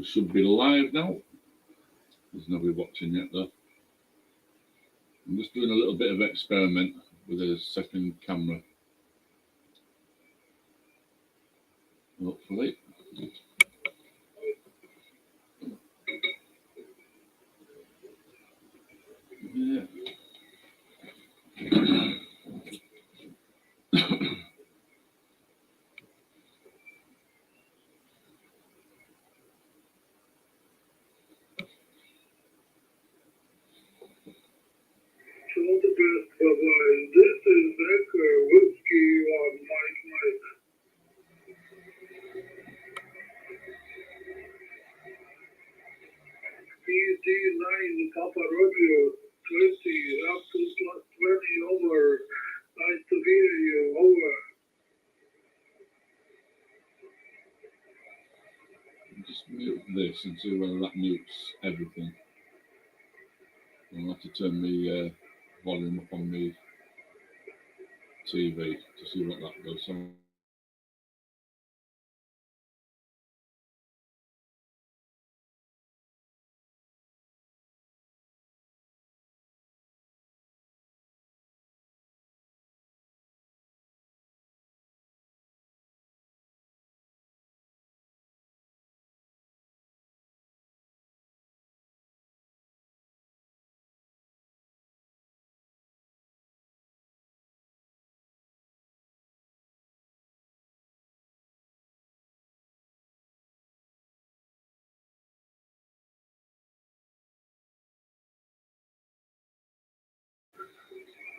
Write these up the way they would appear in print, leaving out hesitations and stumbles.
We should be live now. There's nobody watching yet though. I'm just doing a little bit of experiment with a second camera. Hopefully. Yeah. This is Echo Whiskey on Mike Mike. PD9 Papa Romeo 20 up to slot 20 over. Nice to hear you. Over. Just mute this and see whether that mutes everything. I'll have to turn the volume up on the TV to see what that does. So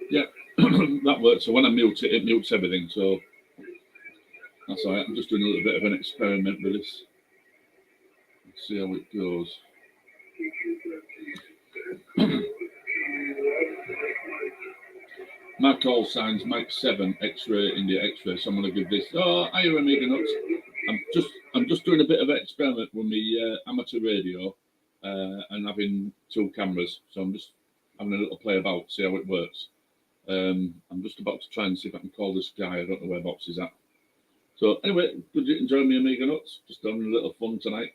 yeah, that works. So when I mute it, it mutes everything. So that's all right. I'm just doing a little bit of an experiment with this. Let's see how it goes. My call signs Mike 7 X-ray India X-ray. So I'm going to give this. Oh, I hear Amiga Nuts. I'm just doing a bit of an experiment with my amateur radio and having two cameras. So I'm just having a little play about, see how it works. I'm just about to try and see if I can call this guy. I don't know whereabouts he's at. So anyway, did you enjoy me Amiga Nuts? Just having a little fun tonight.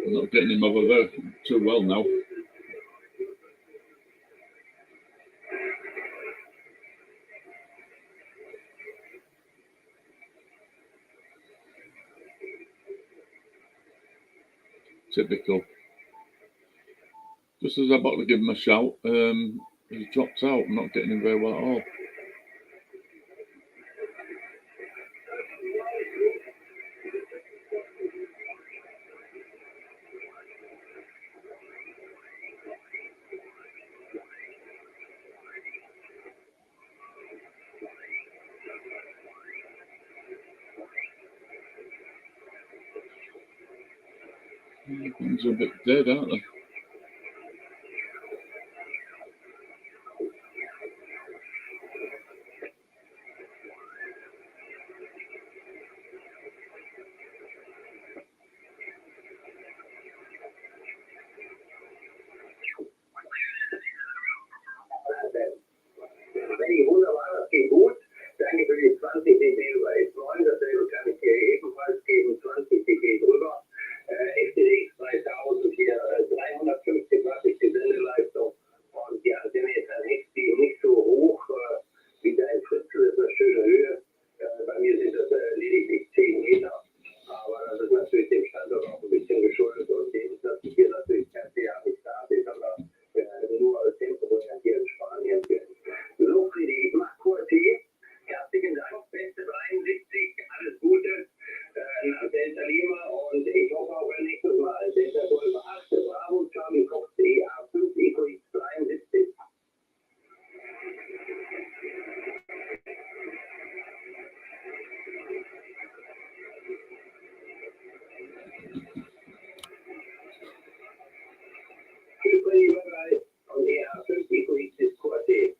I'm not getting him over there too well now. Typical. Just as I'm about to give him a shout, he dropped out. I'm not getting him very well at all. Things are a bit dead, aren't they? Wunderbar, das geht gut. Danke für die 20 dB über S9. Dasselbe kann ich hier ebenfalls geben. 20 dB drüber. FTX 3000 hier 350 Watt ist die Sendeleistung. Und die Antenne ist dann nicht so hoch wie dein Fritzel. Das ist eine schöne Höhe. Bei mir sind das lediglich 10 Meter. Aber das ist natürlich dem Standort auch ein bisschen geschuldet. Und dem ist das hier natürlich kein PA-Start, sondern nur als Temporären hier in Spanien. So, Friedi, mach kurz hier. Herzlichen Dank, beste 73, alles Gute nach Delta Lima und ich hoffe auch beim nächsten Mal. Delta 12 8, Bravo, Charlie Fox, EA5, EcoX 73. Og det er 50 politisk kvarter.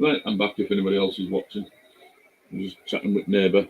Right, I'm back if anybody else is watching. I'm just chatting with neighbour.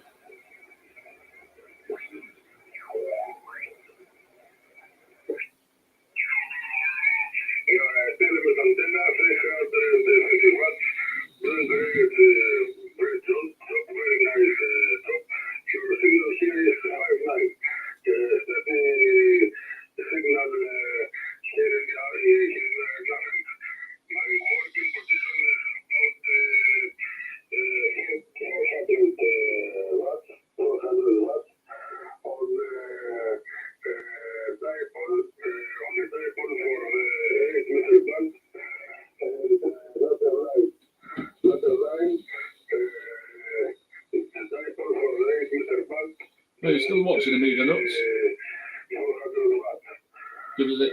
Are you still watching Amiga Nuts?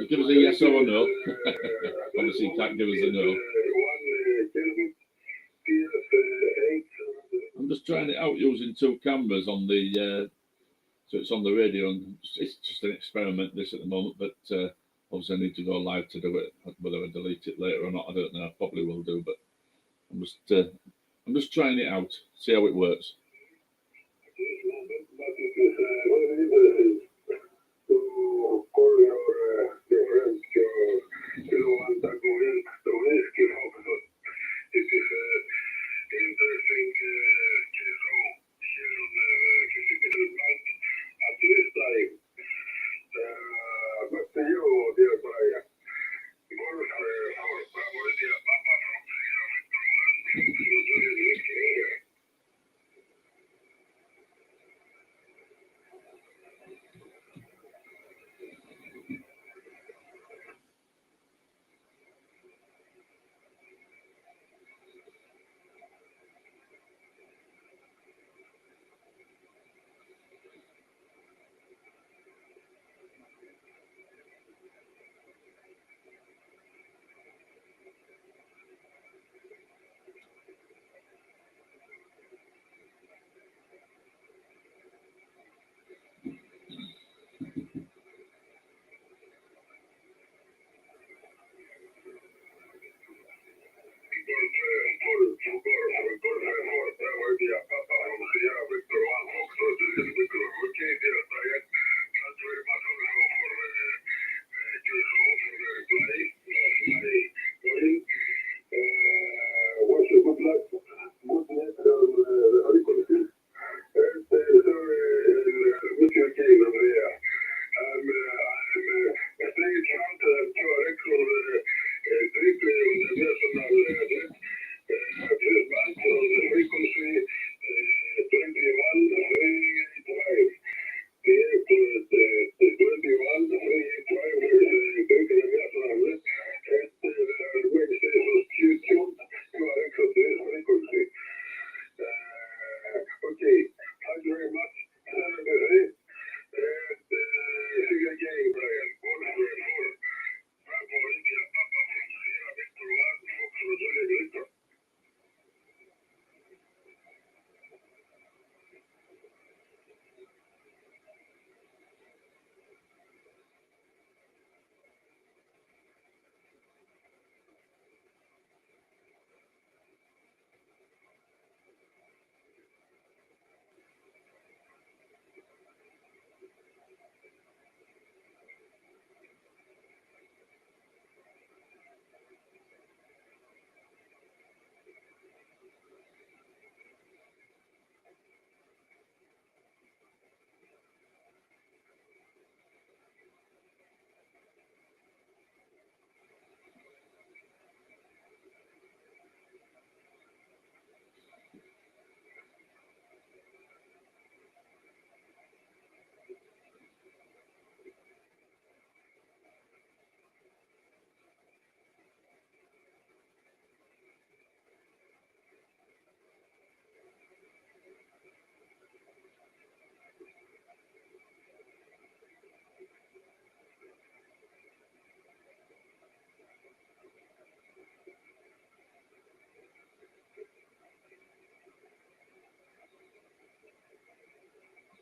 Give us a yes or a no. Obviously, you can't give us a no. I'm just trying it out using two cameras on the, so it's on the radio, and it's just an experiment this at the moment, but obviously I need to go live to do it. Whether I delete it later or not, I don't know. I probably will do, but I'm just trying it out, see how it works.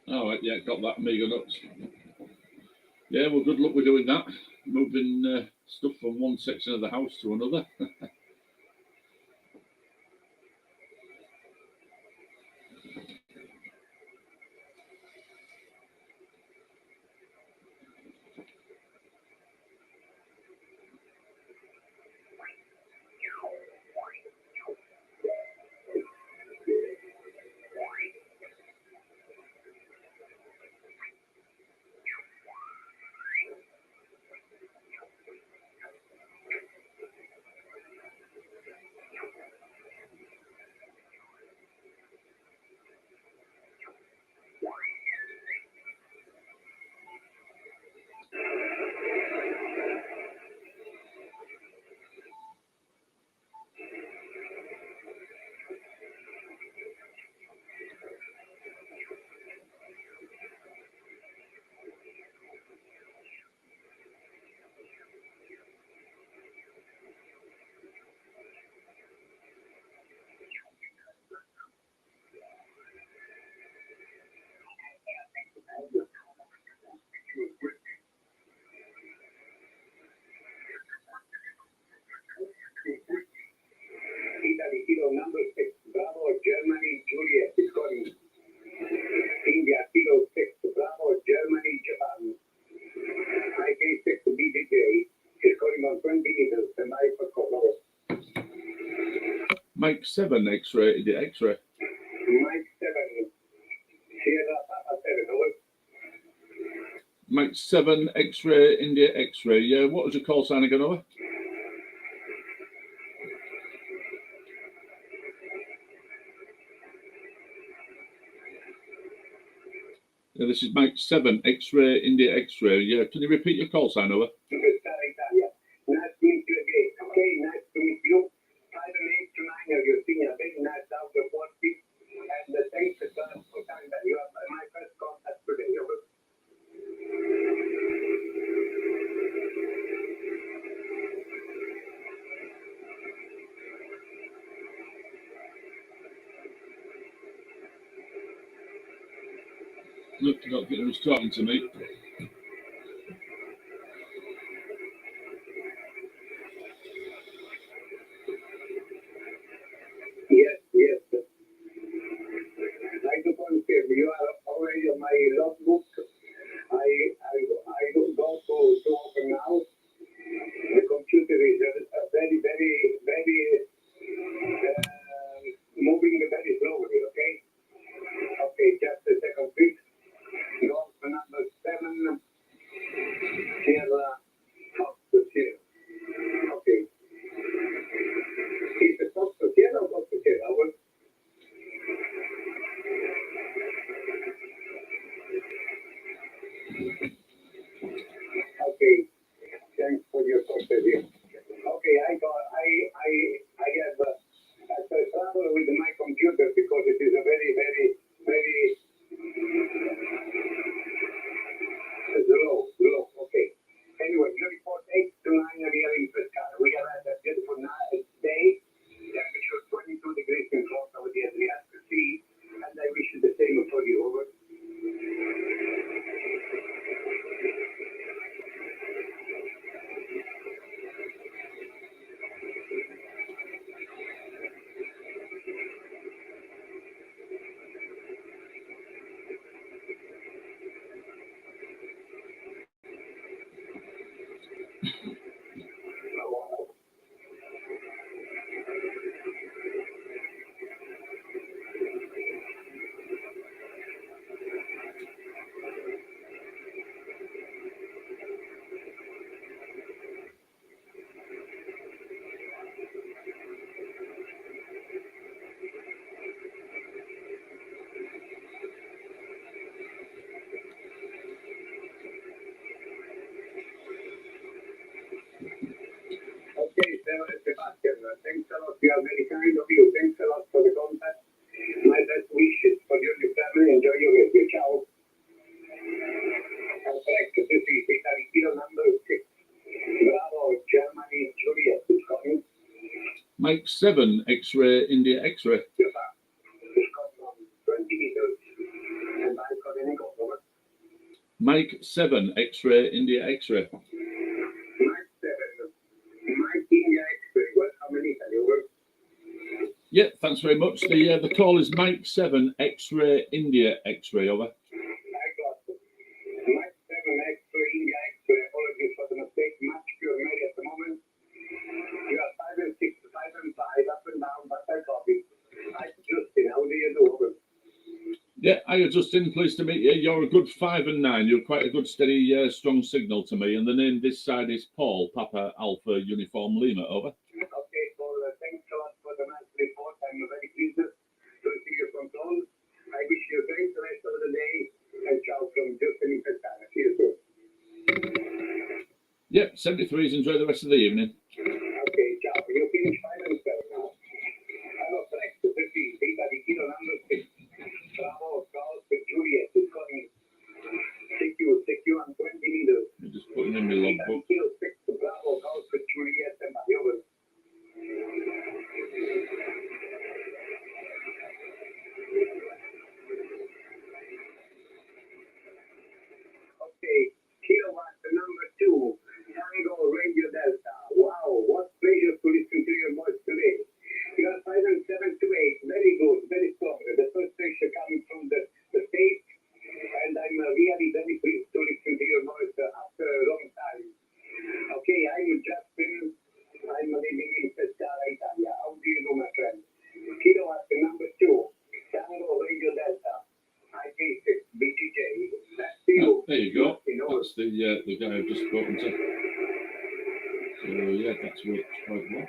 All right, yeah, got that Amiga Nuts. Yeah, well, good luck with doing that. Moving stuff from one section of the house to another. Mike 7 X-ray India X-ray. Mike 7, Sierra Papa 7, over. Mike 7 X-ray India X-ray. Yeah, what was your call sign again, over? Yeah, this is Mike 7 X-ray India X-ray. Yeah, can you repeat your call sign, over? Italia. Nice to meet you again. Okay, nice to meet you. 5 and 8 to 9 of your senior, very nice out of 40. And thanks for time that you have my first contact today, over. Look, I don't think he was talking to me. Yes, yes. I do confirm you are already on my logbook. I don't go to open now. The computer is very, very, very moving very slowly, okay? Okay, just a second, please. Go to number 7, Sierra Fox Sierra. Okay. Is it Fox Sierra or Fox Sierra? Over. Okay. Thanks for your courtesy. Okay, I have trouble with my computer because it is a very, very, very slow. Okay. Anyway, you report 8 to 9 here in Pescara. We are at a beautiful day. Temperature 22 degrees in front of the Adriatic Sea, and I wish you the same for you. Over. Okay, Sebastian, thanks a lot. You are very kind of you. Thanks a lot for the contact. My best wishes for you and your family. Enjoy your week. Ciao. Correct. This is Italy, kilo number 6. Bravo, Germany, Juliet is coming. Mike 7 X-ray India X-ray. Yes, sir. It's coming 20 meters. And I'm coming over. Mike 7 X-ray India X-ray. Mike 7. Mike India X-ray. Welcome in Italy. Over. Yeah, thanks very much. The call is Mike 7 X-ray India X-ray, over. I got it. Mike 7 X-ray India X-ray. Apologies for the mistake. Much pure made at the moment. You are 5 and 6, 5 and 5, up and down, but I copy. Hi, Justin. How do you do? Over. Yeah, hiya Justin, pleased to meet you. You're a good 5 and 9. You're quite a good, steady, strong signal to me. And the name this side is Paul, Papa Alpha Uniform Lima, over. Okay, Paul, thanks a lot for the nice report. I'm very pleased to see your control. I wish you a great rest of the day. And ciao from Justin in Pescara. See you soon. Yeah, 73s. Enjoy the rest of the evening. Okay, ciao. You finish 5 and 7 now. Hello, correct. This is Italy, kilo number 6. Bravo, Golf, Juliet is coming. Secure on 20 meters. I'm just putting in my logbook. Kilo 6, Bravo, Golf, Juliet, and Mayover. Okay, kilowatt number 2, Tango Radio Delta. Wow, There you go. That's the guy I've just spoken to. So yeah, that's worked quite well.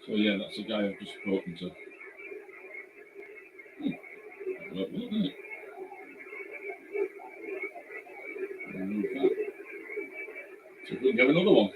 So yeah, that's the guy I've just spoken to. That worked well, didn't it? Remove that. So if we can get another one.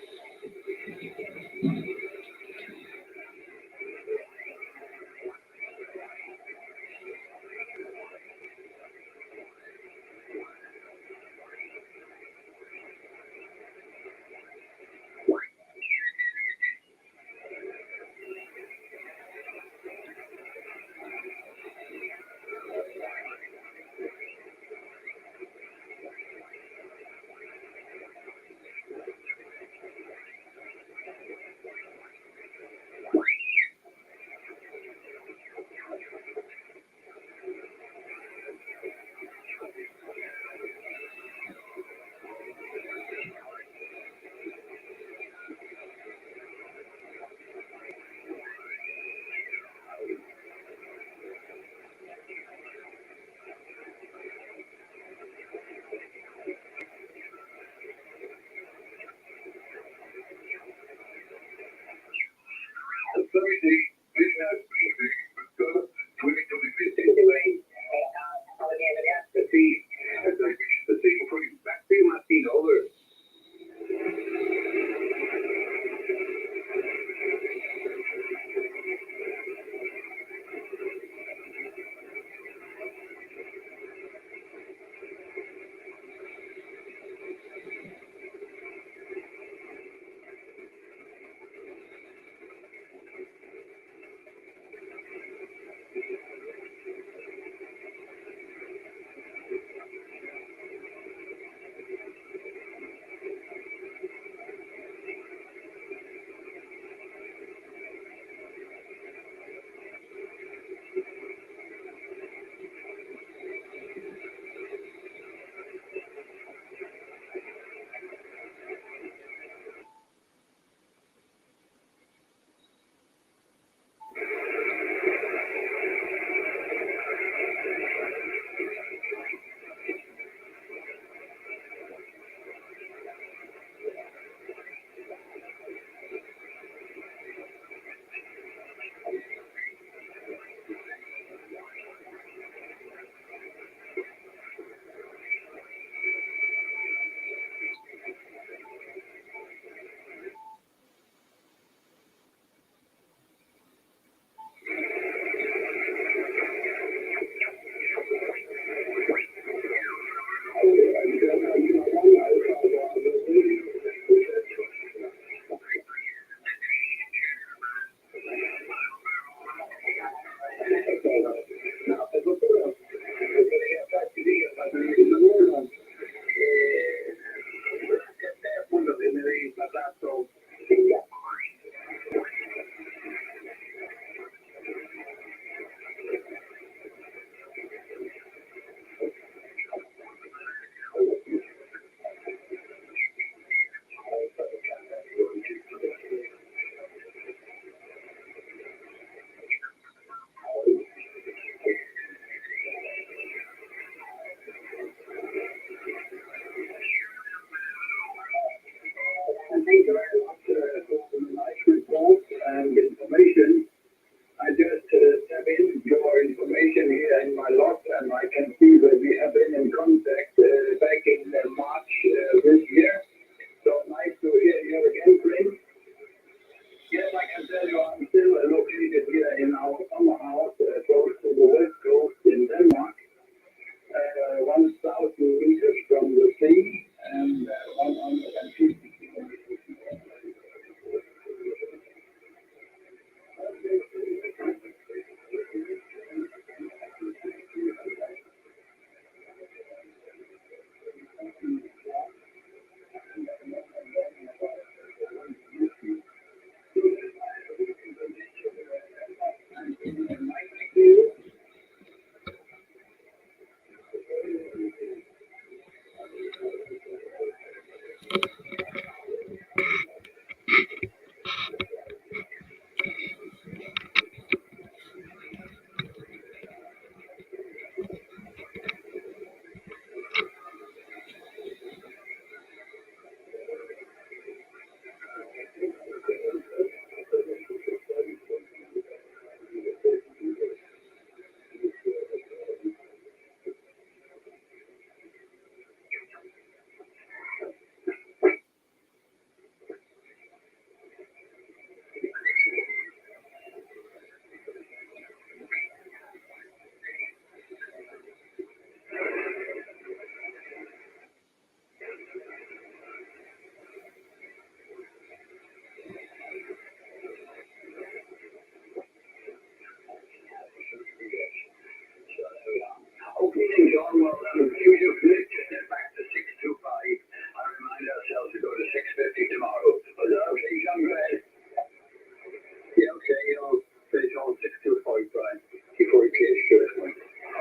There's on 625 grand before he plays first one.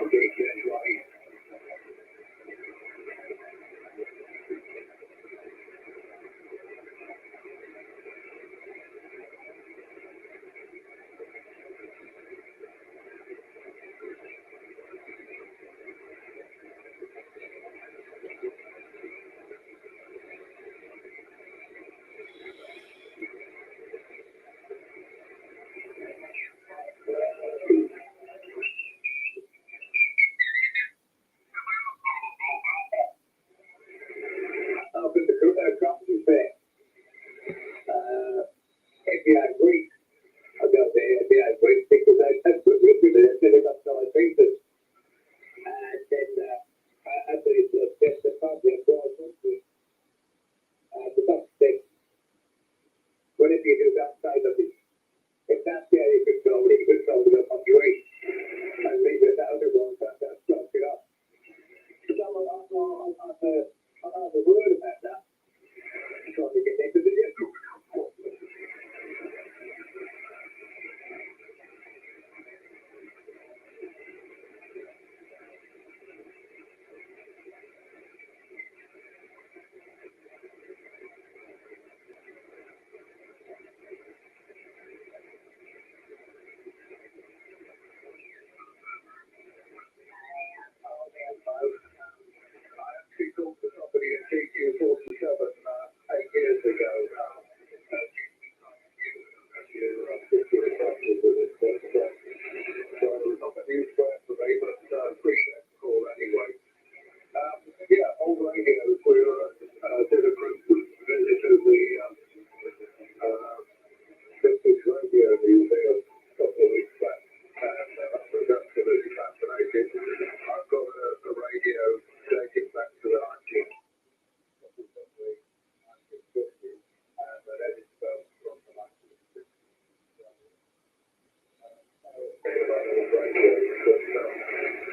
Okay, that's right. Up in the Cropsey Fair. FBI great. About the FBI great because I had good with it. I said about solid basis. And then I believe the best department was the best thing. Whatever you do outside of it, if that's the area you could solve the population. And maybe the other ones that stops it up. So I'll have a word about that. Trying to get into the I actually talked to somebody at TQ47 8 years ago. So not a huge fan for me, but appreciate the call anyway. Yeah, old radios. We did a group visited the vintage radio museum a couple of weeks back, and that was absolutely fascinating. I've got a radio dating back to the 1950s, and an Edinburgh from the 1960s.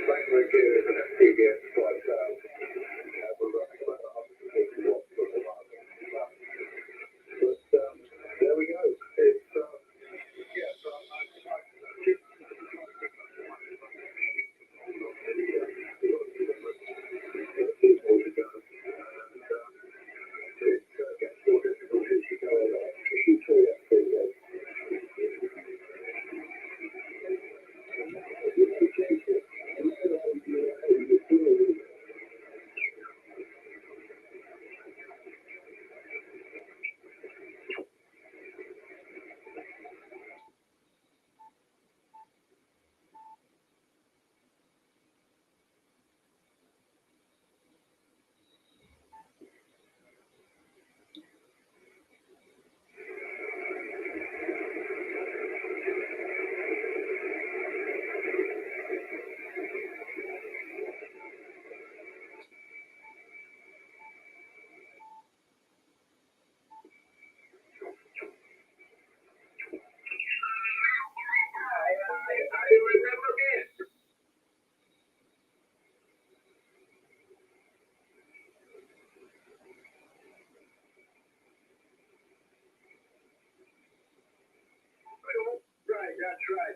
Mainly gear is an FTDS 5000. We're running about 150 watts for the market. But there we go. It's yeah. So it gets more difficult as you go along. If you see it, I remember this. Right, that's right.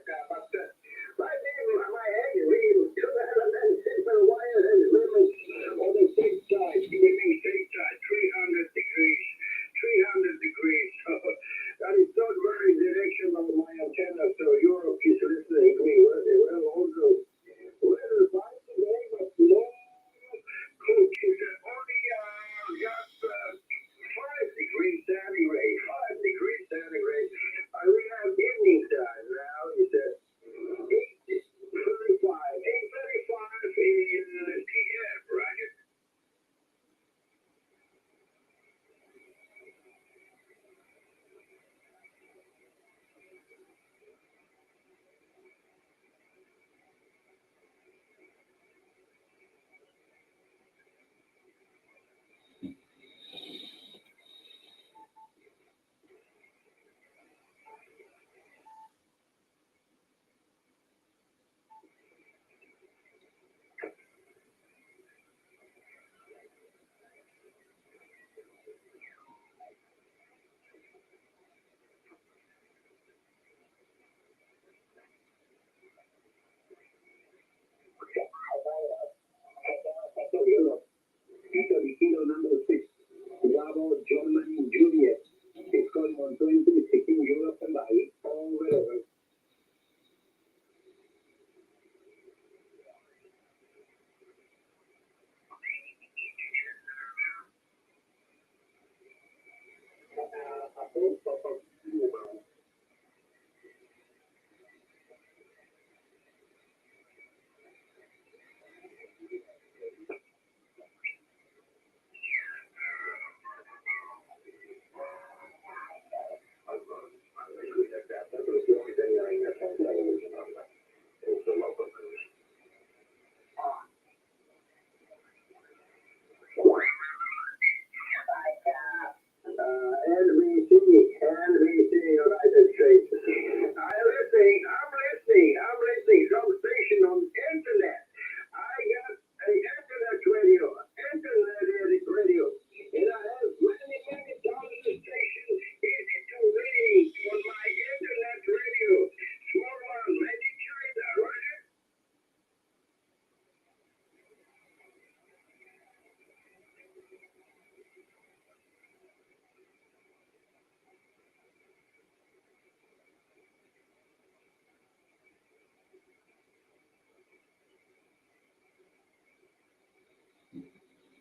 My head is real. For a while, there's really on the same side. You would mean same side, 300 degrees. 300 degrees. That is not very direction of my antenna. So Europe is listening to me. Well, also, well, by the way, but no. Cook is only just 5 degrees centigrade. 5 degrees centigrade. I will have evening time now. He said,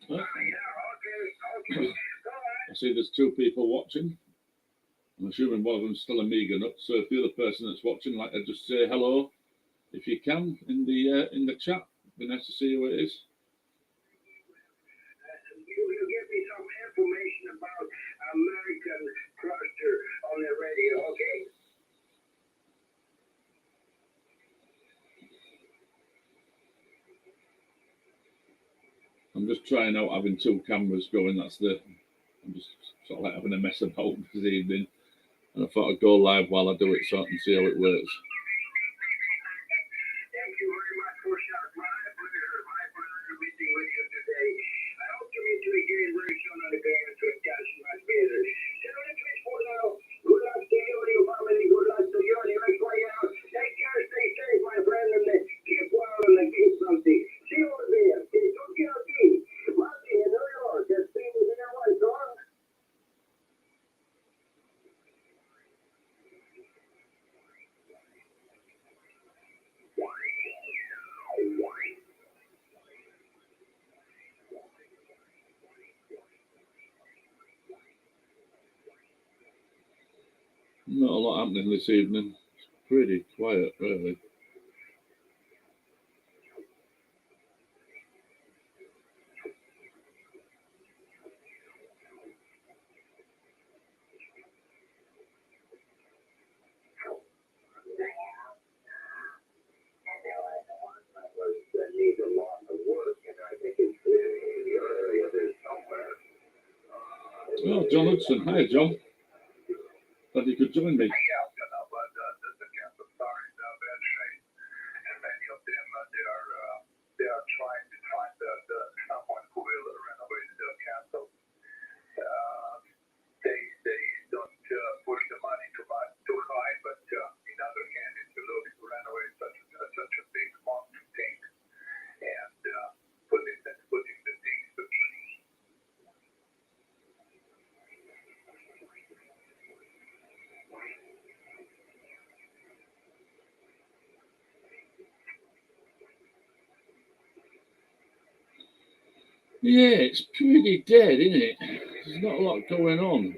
Huh? Yeah, okay. All right. I see there's two people watching. I'm assuming one of them's still a Mega Nut. So if the other person that's watching, like, to just say hello, if you can, in the chat. Be nice to see who it is. You give me some information about American Cluster on the radio, okay? I'm just trying out having two cameras going. I'm just sort of like having a mess about this evening. And I thought I'd go live while I do it so I can see how it works. Thank you very much for sharing. My pleasure meeting with you today. I hope to meet you again very soon on the Grand to catch my beer. Good luck to you and your family. Good luck to you and your wife. Take care, stay safe, my friend, and keep well and keep healthy. See you over there. Don't get a team. Martin in New York, that's been there one song. Not a lot happening this evening. It's pretty quiet, really. Oh, John Hudson. Hi, John. Glad you could join me. They are trying to find someone who will renovate the castle. They don't push the money too high, but in other hand, it's a little bit to renovate such a big mountain thing and putting the things to Yeah, it's pretty dead, isn't it? There's not a lot going on.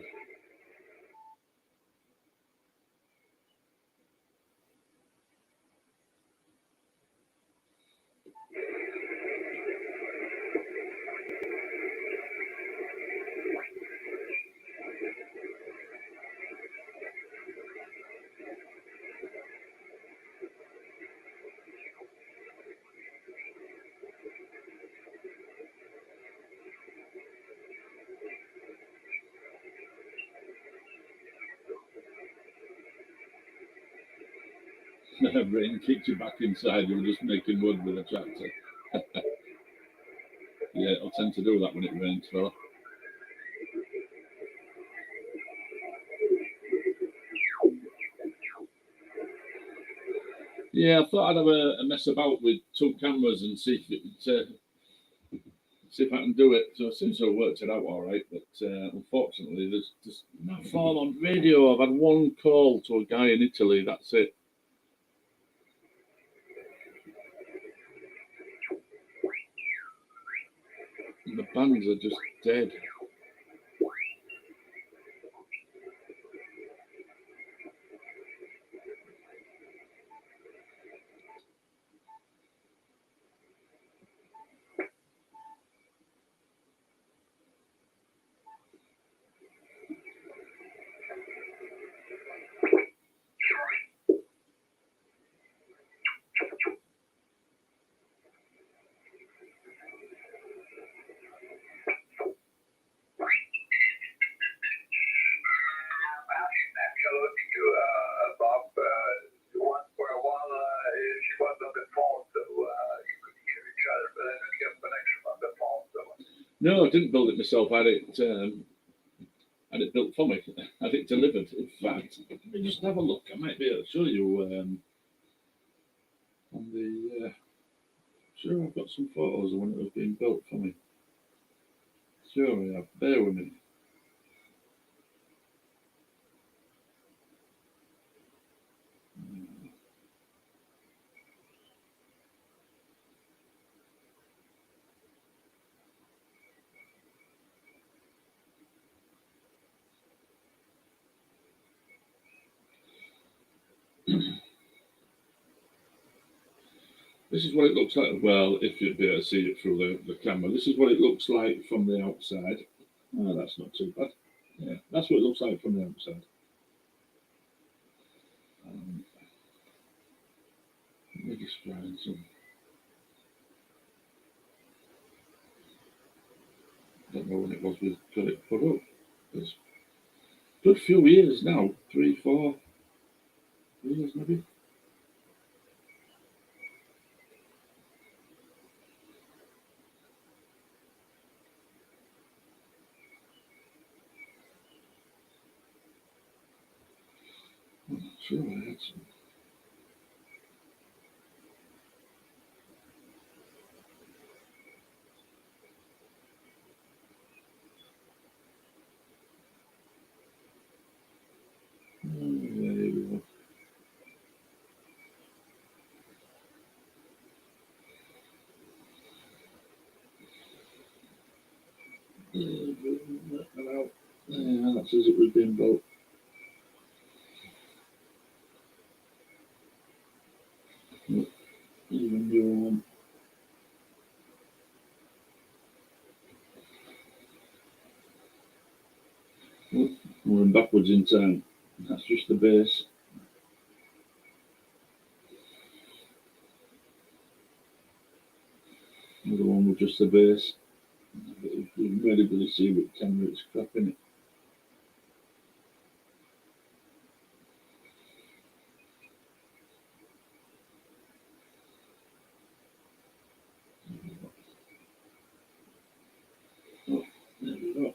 Rain kicked you back inside. You were just making wood with a tractor. Yeah, it'll tend to do that when it rains, fella. Yeah, I thought I'd have a mess about with two cameras and see if I can do it. So it seems to have worked it out all right, but unfortunately, there's just no form on radio. I've had one call to a guy in Italy. That's it. And the bands are just dead. No, I didn't build it myself. I had it built for me. I had it delivered. In fact, let me just have a look. I might be able to show you on the. Sure, I've got some photos of when it was being built for me. Sure, I have. Bear with me. This is what it looks like. Well, if you'd be able to see it through the camera, this is what it looks like from the outside. Oh, that's not too bad. Yeah, that's what it looks like from the outside. Let me just find some. I don't know when it was we got it put up. It's a good few years now, 3, 4 years maybe. I'm not sure I had some. There we go. Yeah, that's as it was being built. Even your one. We're backwards in time. That's just the base. Another one with just the base. You can really see what camera it's crap in it. Oh, there we go.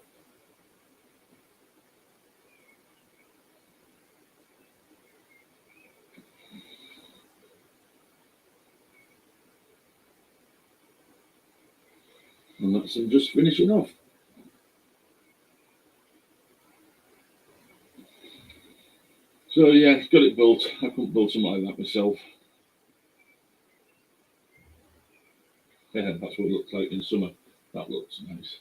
And that's them just finishing off. So yeah, got it built. I couldn't build something like that myself. Yeah, that's what it looks like in summer. That looks nice.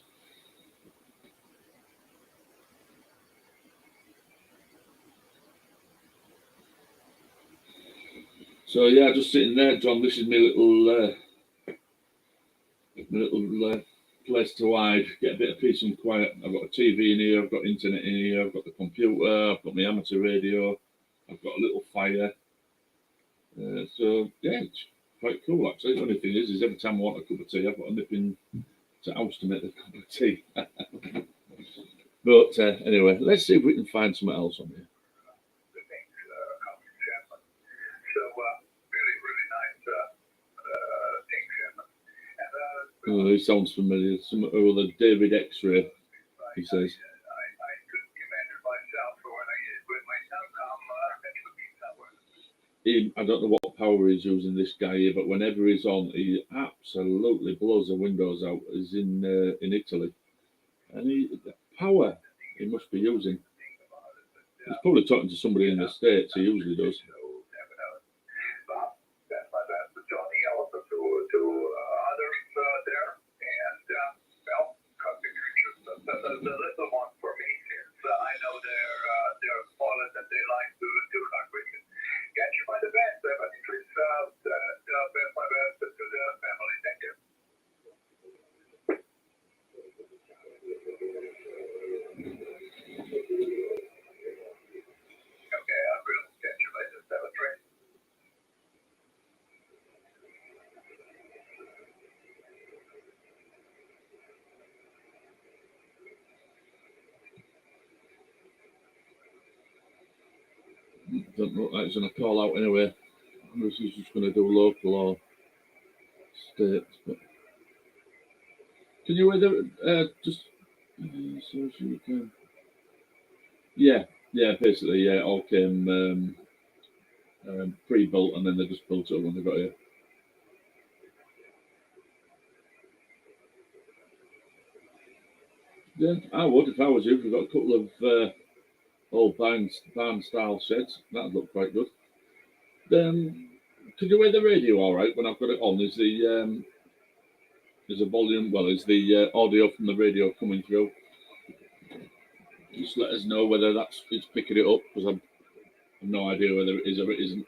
So yeah, just sitting there, John. This is my little place to hide, get a bit of peace and quiet. I've got a TV in here, I've got internet in here, I've got the computer, I've got my amateur radio, I've got a little fire. So yeah, it's quite cool actually. The only thing is every time I want a cup of tea, I've got to nip in to house to make the cup of tea. But anyway, let's see if we can find something else on here. Oh, he sounds familiar. Some other David X-Ray, he says. I don't know what power he's using, this guy here, but whenever he's on, he absolutely blows the windows out. He's in Italy, and power he must be using. He's probably talking to somebody in the States. He usually does. Don't look like he's going to call out anyway. Unless he's just going to do local or states. But can you either just so you can? Yeah, basically, yeah. All came pre-built, and then they just built it when they got here. Yeah, I would if I was you. We've got a couple of old barn style sheds. That'd look quite good. Could you hear the radio all right when I've got it on? Is the volume? Well, is the audio from the radio coming through? Just let us know whether it's picking it up, because I'm no idea whether it is or it isn't.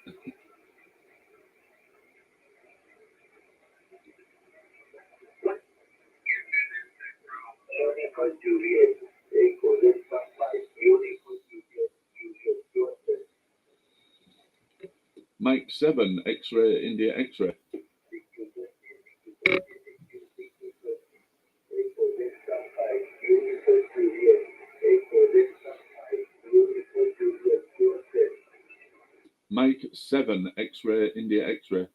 Mike 7, X-ray, India X-ray. Mike 7, X-ray, India X-ray. I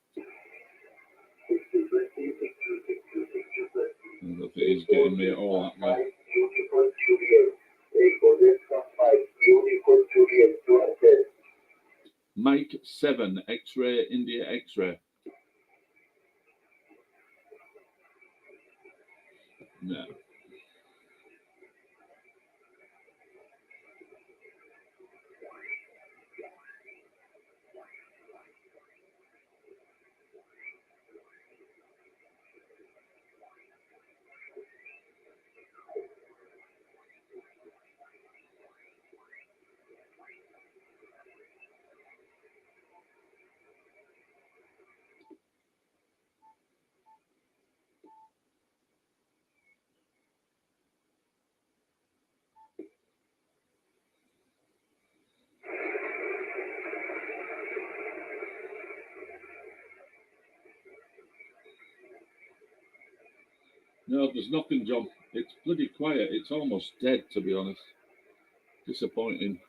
don't know if it is getting me at all that way. Mike 7, X-ray, India X-ray. No. No, there's nothing, John. It's bloody quiet. It's almost dead, to be honest. Disappointing.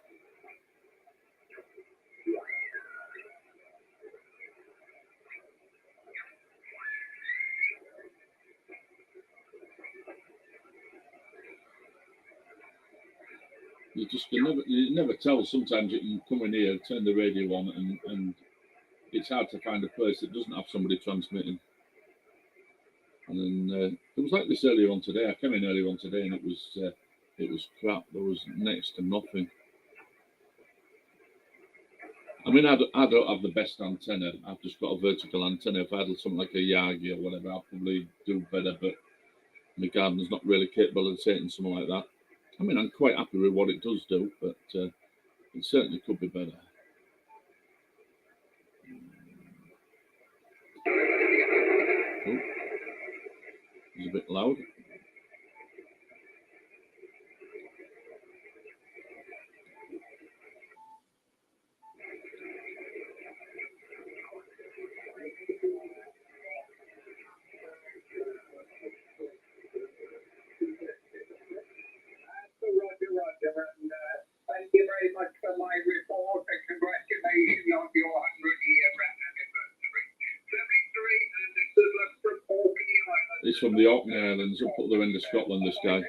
You never tell. Sometimes you can come in here, turn the radio on, and it's hard to find a place that doesn't have somebody transmitting. And then it was like this earlier on today. I came in earlier on today, and it was crap. There was next to nothing. I mean, I don't have the best antenna. I've just got a vertical antenna. If I had something like a Yagi or whatever, I'd probably do better. But my garden's not really capable of taking something like that. I mean, I'm quite happy with what it does do, but it certainly could be better. Oh, it's a bit loud. Roger, and thank you very much for my report, and congratulations on your 100-year anniversary. 73, and good luck from Orkney Island. He's from the Orkney Islands, up at the end of Scotland, this guy.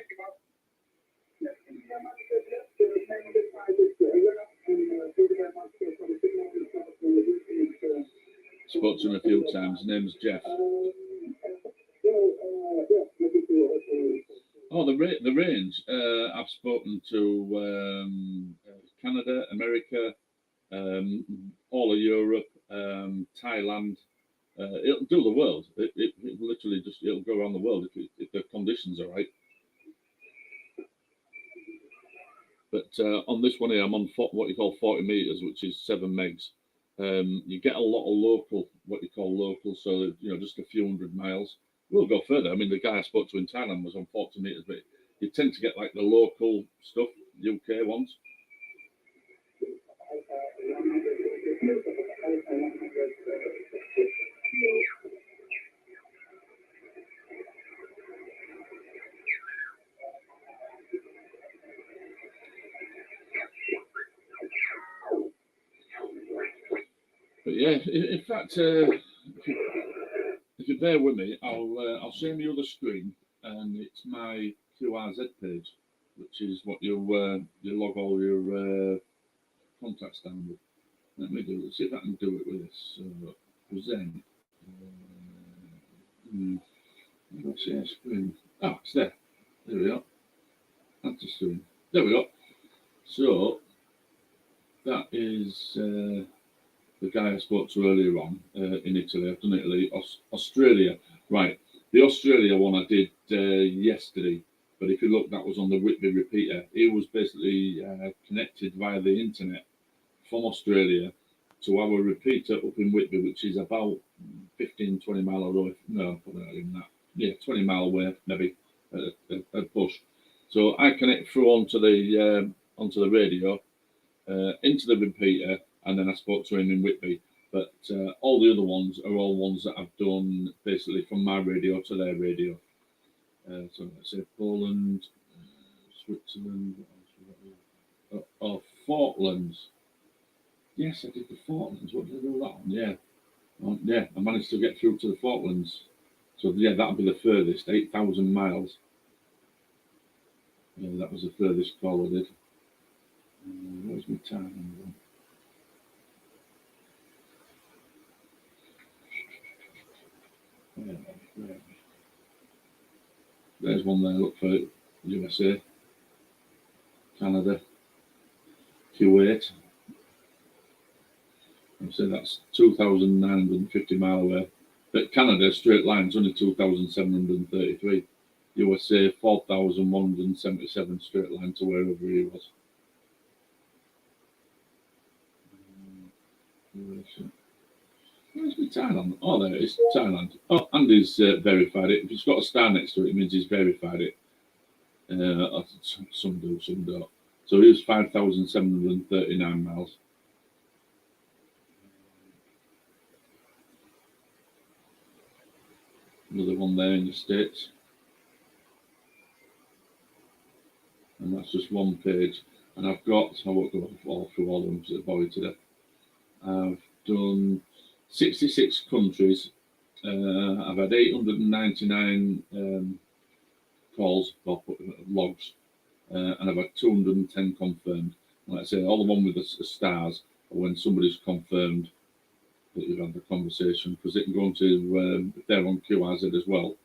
Spoke to him a few times. His name's Jeff. Oh, the range. I've spoken to Canada, America, all of Europe, Thailand. It'll do the world. It literally it'll go around the world if the conditions are right. But on this one here, I'm on what you call 40 meters, which is 7 megs. You get a lot of local, what you call local, so just a few hundred miles. We'll go further. I mean, the guy I spoke to in Thailand was on 40 meters, but you tend to get like the local stuff, UK ones. But yeah, in fact, if you bear with me, I'll share my other screen, and it's my QRZ page, which is what you log all your contacts down with. Let me do it. See if I can do it with this. Present. Let's share screen. Oh, it's there. There we are. That's the screen. There we go. So that is the guy I spoke to earlier on in Italy. I've done Italy, Australia. Right. The Australia one I did yesterday, but if you look, that was on the Whitby repeater. It was basically connected via the internet from Australia to our repeater up in Whitby, which is about 15, 20 mile away. No, probably not even that. Yeah, 20 mile away, maybe a push. So I connect through onto the radio, into the repeater, and then I spoke to him in Whitby. But all the other ones are all ones that I've done basically from my radio to their radio. So let's say Poland, Switzerland, Falklands. Yes, I did the Falklands. What did I do with that one? Yeah. Yeah, I managed to get through to the Falklands. So yeah, that'll be the furthest, 8,000 miles. Yeah, that was the furthest call I did. Where's my time? There's one there, look for it. USA, Canada, Kuwait. I say that's 2,950 miles away. But Canada, straight line's only 2,733. USA, 4,177 straight line to wherever he was. Where's my Thailand? Oh, there it is, Thailand. Oh, Andy's verified it. If it's got a star next to it, it means he's verified it. Some do, some don't. So he was 5,739 miles. Another one there in the States. And that's just one page. And I won't go through all of them to bore you today. I've done 66 countries. I've had 899 calls or logs, and I've had 210 confirmed. Like I say, all the one with the stars are when somebody's confirmed that you've had the conversation, because they can go into if they're on QRZ as well,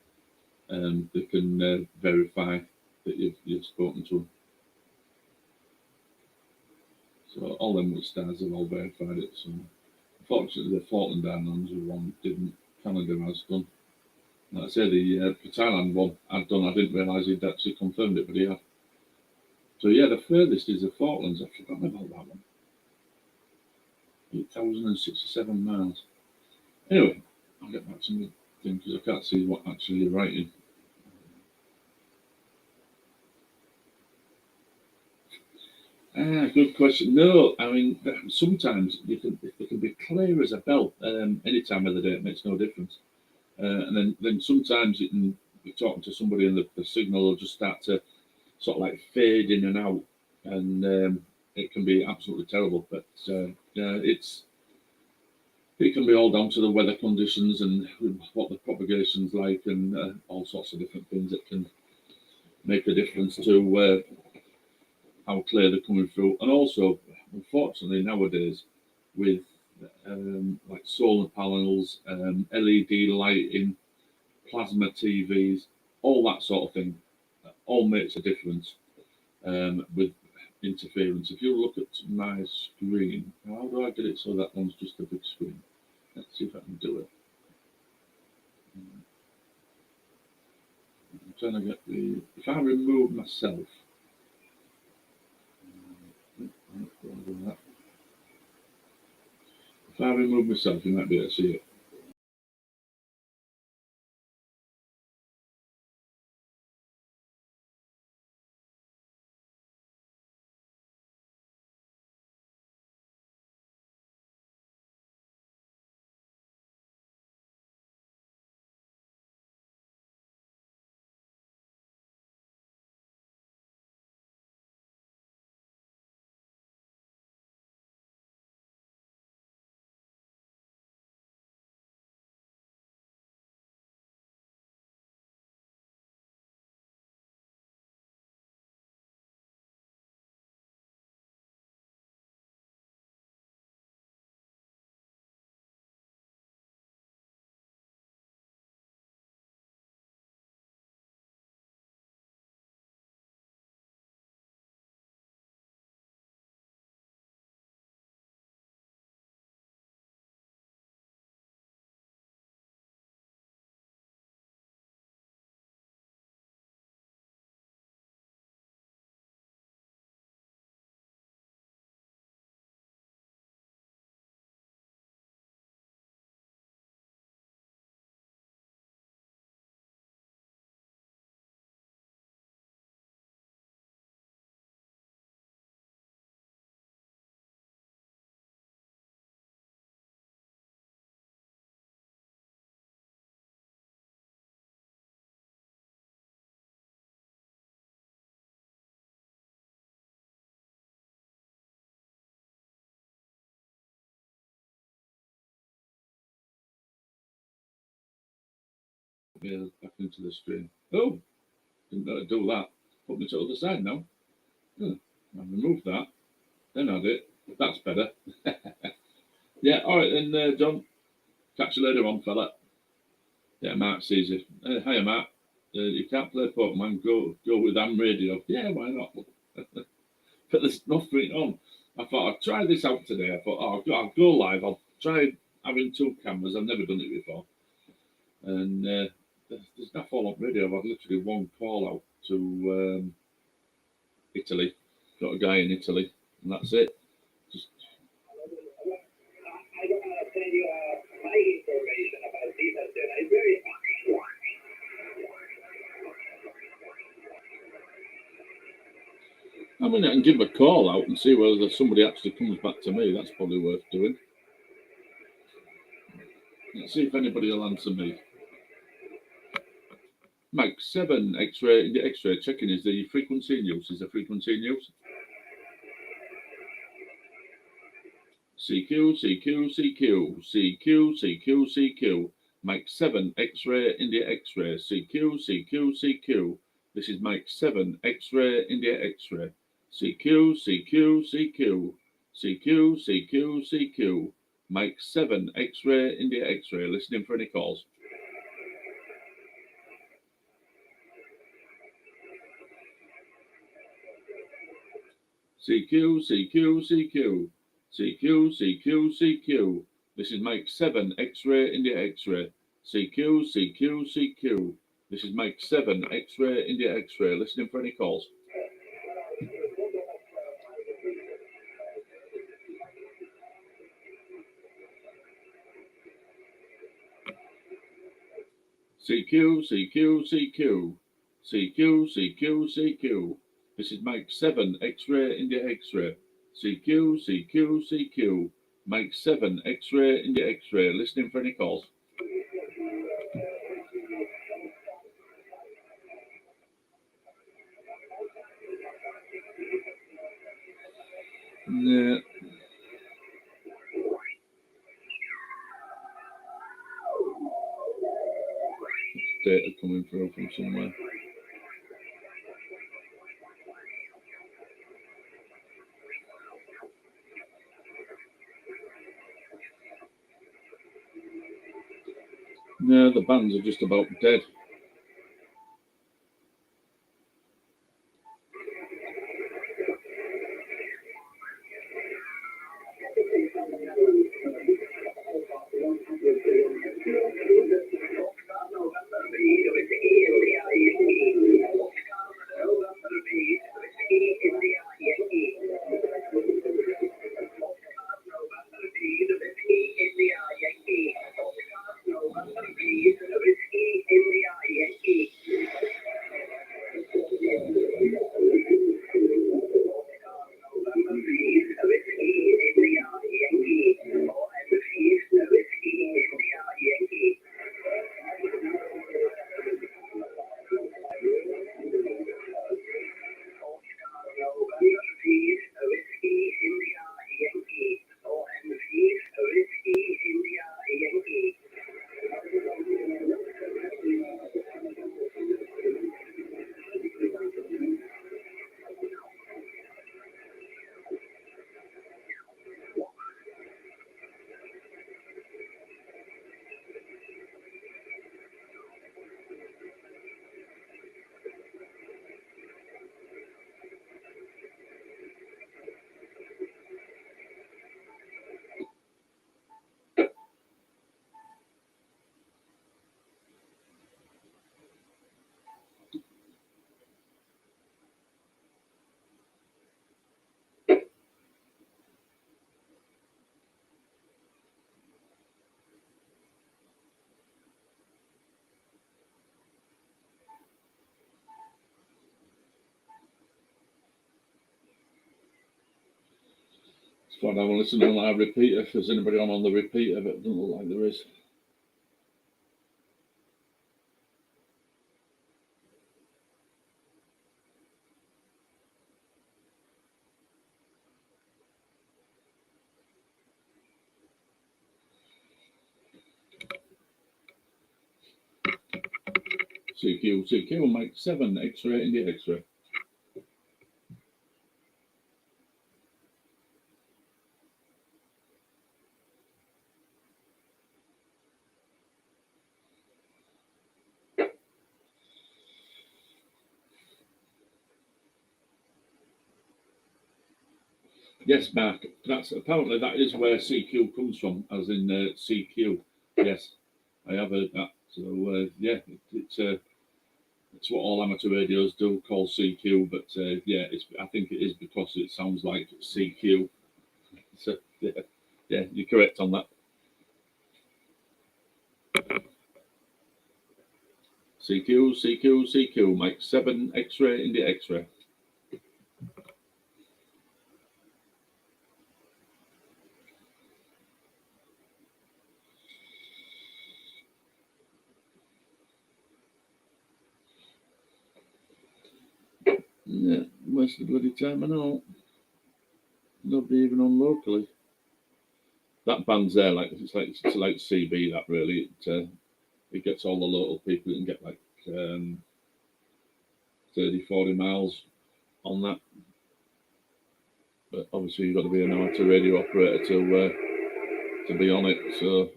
they can verify that you've spoken to them. So all them with stars have all verified it. So unfortunately, the Falkland Islands one didn't. Canada has done. Like I say, the Thailand one I'd done. I didn't realise he'd actually confirmed it, but he had. So yeah, the furthest is the Falklands. I've forgotten about that one. 8,067 miles. Anyway, I'll get back to my thing because I can't see what actually you're writing. Good question. No, I mean, sometimes it can be clear as a bell any time of the day. It makes no difference. And then sometimes you can be talking to somebody and the signal will just start to sort of like fade in and out, and it can be absolutely terrible. But yeah, it can be all down to the weather conditions and what the propagation's like, and all sorts of different things that can make a difference to how clear they're coming through. And also, unfortunately, nowadays with like solar panels, LED lighting, plasma TVs, all that sort of thing, all makes a difference with interference. If you look at my screen, how do I get it so that one's just a big screen? Let's see if I can do it. I'm trying to get if I remove myself, if I remove myself, you might be able to see it. Yeah, back into the stream. Oh, didn't know to do that. Put me to the other side now. Hmm. I removed that. Then add it. That's better. Yeah, all right then, John. Catch you later on, fella. Yeah, Mark sees it. Hiya, Mark. You can't play Pokemon. Go with Am Radio. Yeah, why not? But there's nothing on. I thought I'd try this out today. I thought, oh, I'll go live. I'll try having two cameras. I've never done it before. And there's nothing on radio. I've had literally one call out to Italy. Got a guy in Italy, and that's it. Just I don't want to send you my information about this. It's very I mean, I can give a call out and see whether somebody actually comes back to me. That's probably worth doing. Let's see if anybody will answer me. Mike 7 X-ray in the X-ray checking is the frequency in use. Is the frequency in use? CQ CQ CQ CQ CQ CQ. Mike 7 X-ray India X-ray CQ CQ CQ. This is Mike 7 X-ray India X-ray CQ CQ CQ CQ CQ CQ. Mike 7 X-ray India X-ray. Listening for any calls. CQ CQ CQ CQ CQ CQ. This is Mike 7 X-ray India X-ray CQ CQ CQ. This is Mike 7 X-ray India X-ray. Listening for any calls. CQ CQ CQ CQ CQ CQ. This is Mike 7 X-ray India X-ray CQ CQ CQ. Mike 7 X-ray India X-ray. Listening for any calls. Yeah. Data coming through from somewhere. No, the bands are just about dead. Find out and listen on our repeater if there's anybody on the repeater, but it doesn't look like there is. CQ, Mike 7, X-ray, India X-ray. Yes, Mark. That's apparently that is where CQ comes from, as in CQ. Yes, I have heard that. So yeah, it's what all amateur radios do, call CQ. But yeah, I think it is because it sounds like CQ. So yeah, you're correct on that. CQ, Mike 7, X-ray, India X-ray. Yeah, waste of bloody time, I know. Nobody even on locally. That band's there, it's like CB. That really, it gets all the local people. You can get like 30, 40 miles on that. But obviously, you've got to be an amateur radio operator to be on it. So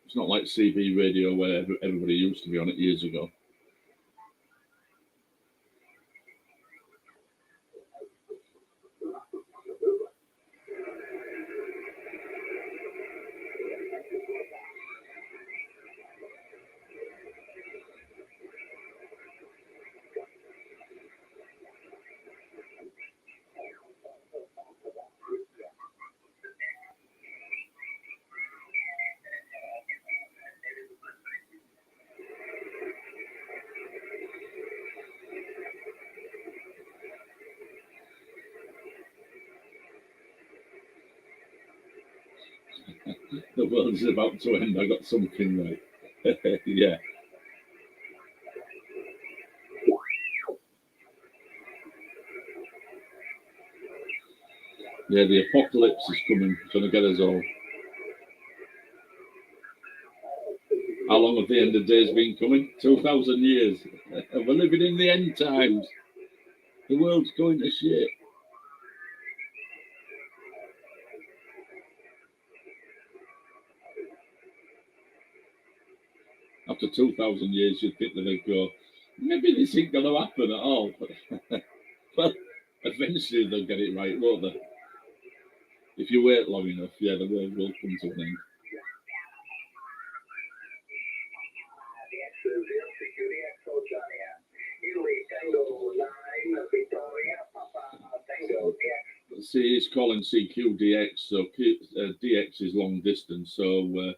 it's not like CB radio where everybody used to be on it years ago. The world is about to end. I got something right. Yeah. Yeah, the apocalypse is coming. It's going to get us all. How long have the end of days been coming? 2,000 years. We're living in the end times. The world's going to shit. After 2,000 years, you'd think that they'd go, maybe this ain't going to happen at all. Well, eventually they'll get it right, won't they? If you wait long enough, yeah, the world will come to an end. See, he's calling CQ DX, so DX is long distance. So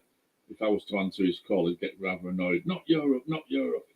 if I was to answer his call, he'd get rather annoyed. Not Europe, not Europe.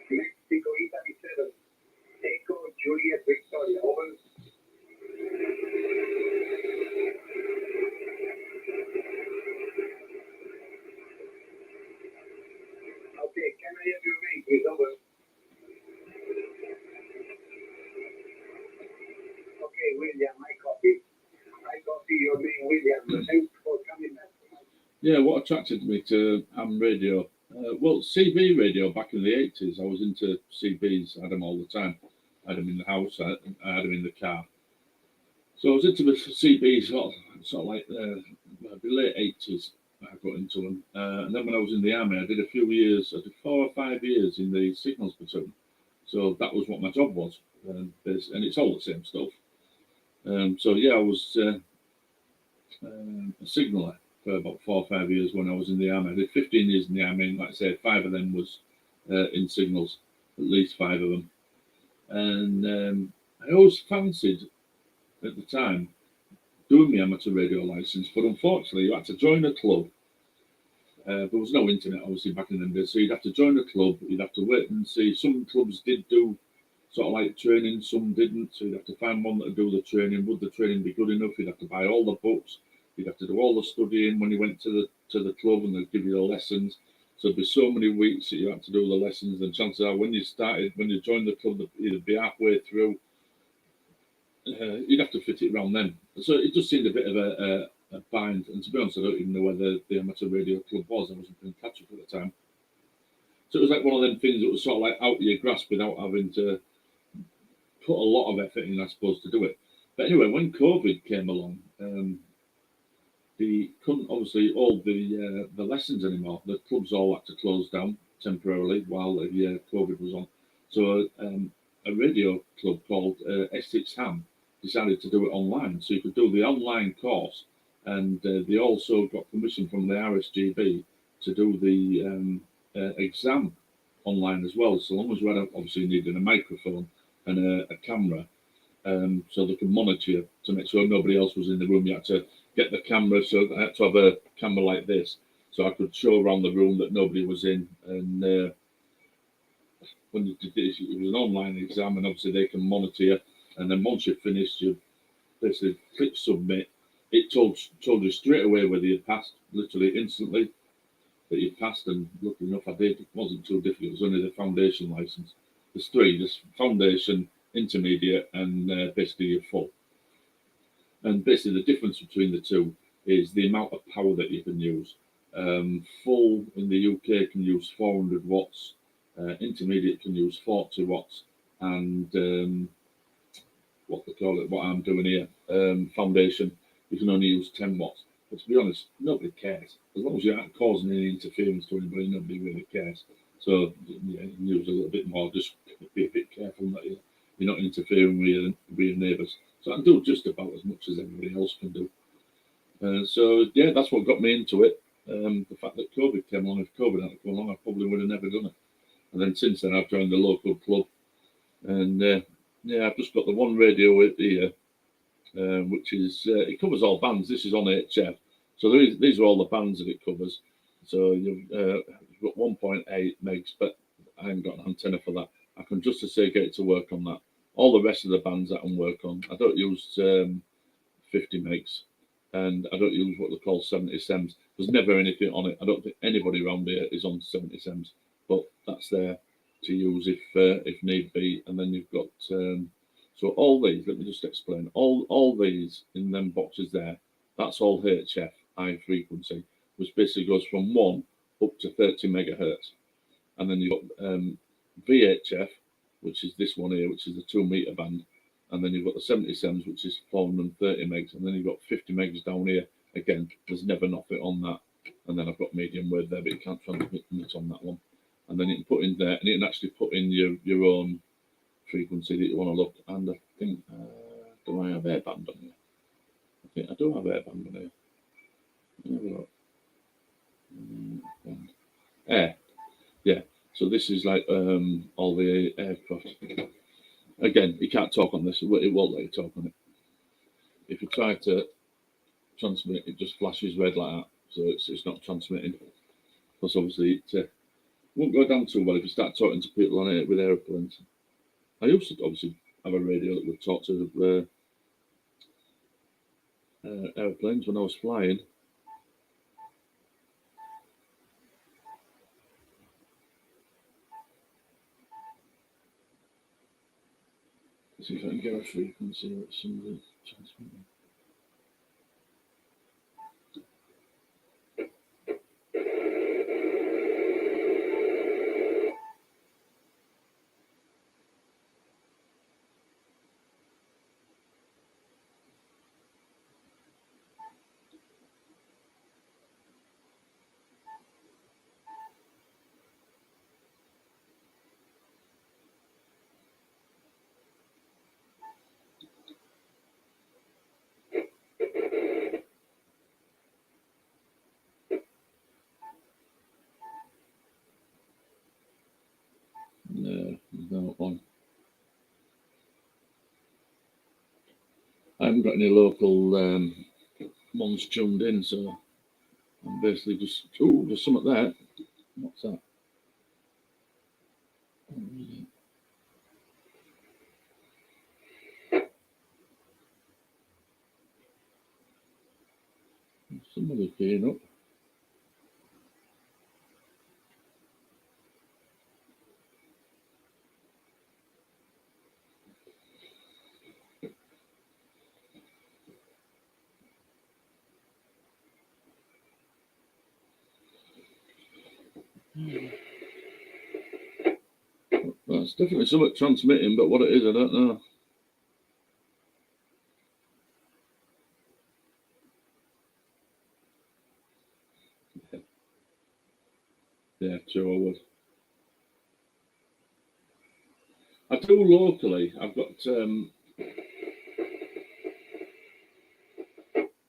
Mexico, Italy 7. Echo, Juliet, Victoria, over. Okay, can I have your ring, please? Over. yeah, what attracted me to ham radio? Well, CB radio back in the 80s. I was into CBs. I had them all the time. I had them in the house. I had them in the car. So I was into the CBs sort of like the late 80s. I got into them. And then when I was in the army, I did a few years. I did 4 or 5 years in the signals platoon. So that was what my job was. And it's all the same stuff. So yeah, I was a signaller for about 4 or 5 years when I was in the army. I did 15 years in the army, and like I said, 5 of them was in signals, at least 5 of them. And I always fancied at the time doing the amateur radio license, but unfortunately, you had to join a club. There was no internet, obviously, back in the day, so you'd have to join a club. You'd have to wait and see. Some clubs did do sort of like training, some didn't. So you'd have to find one that would do the training. Would the training be good enough? You'd have to buy all the books. You'd have to do all the studying when you went to the club, and they'd give you the lessons. So there'd be so many weeks that you had to do the lessons, and chances are when you joined the club, you'd be halfway through. You'd have to fit it around them. So it just seemed a bit of a bind. And to be honest, I don't even know where the amateur radio club was. I wasn't playing catch up at the time. So it was like one of them things that was sort of like out of your grasp without having to put a lot of effort in, I suppose, to do it. But anyway, when COVID came along, they couldn't obviously all the lessons anymore. The clubs all had to close down temporarily while the COVID was on. So a radio club called Essex Ham decided to do it online. So you could do the online course, and they also got permission from the RSGB to do the exam online as well. So long as you had obviously needed a microphone and a camera, so they could monitor you to make sure nobody else was in the room. You had to get the camera, so I had to have a camera like this, so I could show around the room that nobody was in. And when you did this, it was an online exam, and obviously they can monitor you. And then once you've finished, you basically click submit. It told you straight away whether you passed, literally instantly, that you passed. And luckily enough, I did. It wasn't too difficult. It was only the foundation license. There's 3: there's foundation, intermediate, and basically your full. And basically the difference between the two is the amount of power that you can use. Full in the UK can use 400 watts, intermediate can use 40 watts, and what they call it, what I'm doing here, foundation, you can only use 10 watts. But to be honest, nobody cares. As long as you aren't causing any interference to anybody, nobody really cares. So yeah, you can use a little bit more, just be a bit careful that you're not interfering with your neighbours. So I can do just about as much as everybody else can do. So yeah, that's what got me into it. The fact that COVID came along, if COVID hadn't come along, I probably would have never done it. And then since then, I've joined the local club, and yeah, I've just got the one radio here, which is it covers all bands. This is on HF, so these are all the bands that it covers. So you've got 1.8 megs, but I haven't got an antenna for that. I can just to say get it to work on that. All the rest of the bands I can work on. I don't use 50 megs, and I don't use what they call 70 sems. There's never anything on it. I don't think anybody around here is on 70 sems, but that's there to use if need be. And then you've got so all these. Let me just explain. All these in them boxes there. That's all HF high frequency, which basically goes from 1 up to 30 megahertz. And then you've got VHF, which is this one here, which is the 2 meter band. And then you've got the 70 sems, which is 430 megs. And then you've got 50 megs down here. Again, there's never nothing on that. And then I've got medium wave there, but you can't transmit on that one. And then you can put in there, and you can actually put in your own frequency that you want to look. And I think, do I have airband on here? I think I do have airband on here. Air. Yeah. So this is like all the aircraft. Again, you can't talk on this. It won't let you talk on it. If you try to transmit, it just flashes red like that. So it's not transmitting. Because obviously it won't go down too well if you start talking to people on it with aeroplanes. I used to obviously have a radio that would talk to aeroplanes when I was flying. Let's see if I can get a frequency that somebody transmitting. haven't got any local ones tuned in, so I'm basically just, oh, there's something there. What's that? Somebody's getting up. Well, it's definitely something transmitting, but what it is, I don't know. Yeah, true, I would. I do locally. I've got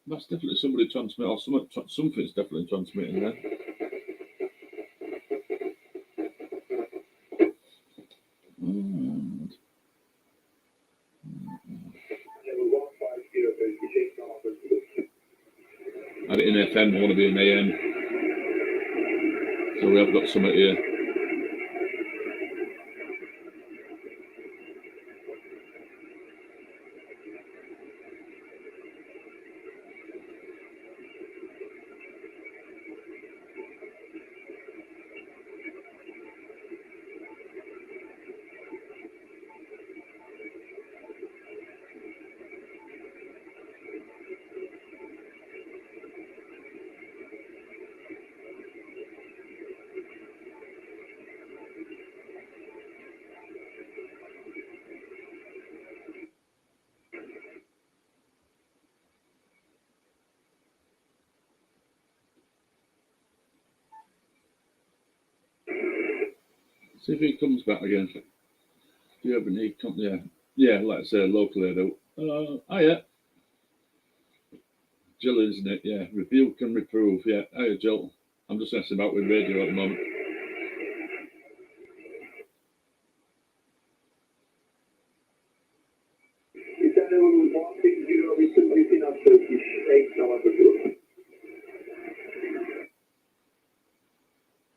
that's definitely somebody transmit, or something's definitely transmitting there. I had it in FM, I want to be in AM. So we have got something here. See if it comes back again. Do you have any? Yeah, like I say, locally I do. Hiya. Jill, isn't it? Yeah, rebuke and reprove. Yeah, hiya, Jill. I'm just messing about with radio at the moment.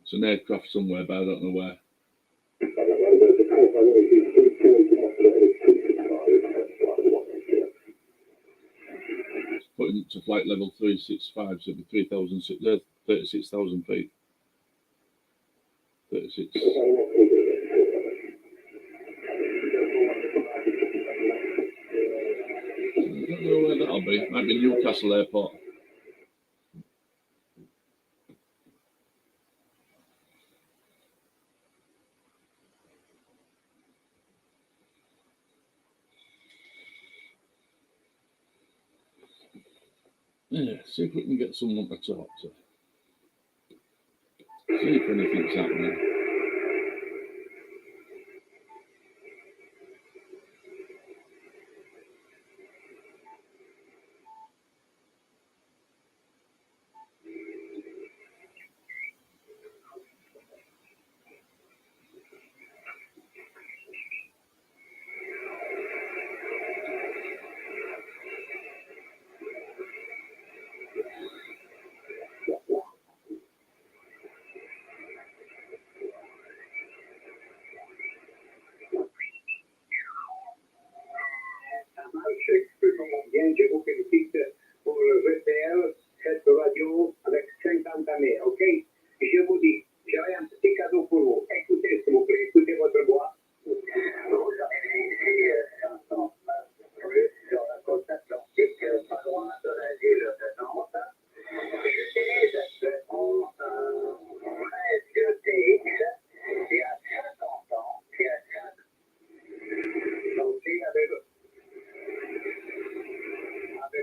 It's an aircraft somewhere, but I don't know where. It's putting to flight level 365, so it'll be 36,000 feet. 36. I don't know where that'll be. Might be Newcastle Airport. Yeah, see if we can get someone to talk to. See if anything's happening. J'avoue que le titre pour le VPL, cette radio avec 50 années, ok? Je vous dis, j'aurai un petit cadeau pour vous. Écoutez, s'il vous plaît, écoutez votre voix. Vous avez ici chanson russe sur la côte atlantique, pas loin de la ville de Nantes. J'utilise actuellement un Radio TX qui a 50 ans, qui a 5 sorti avec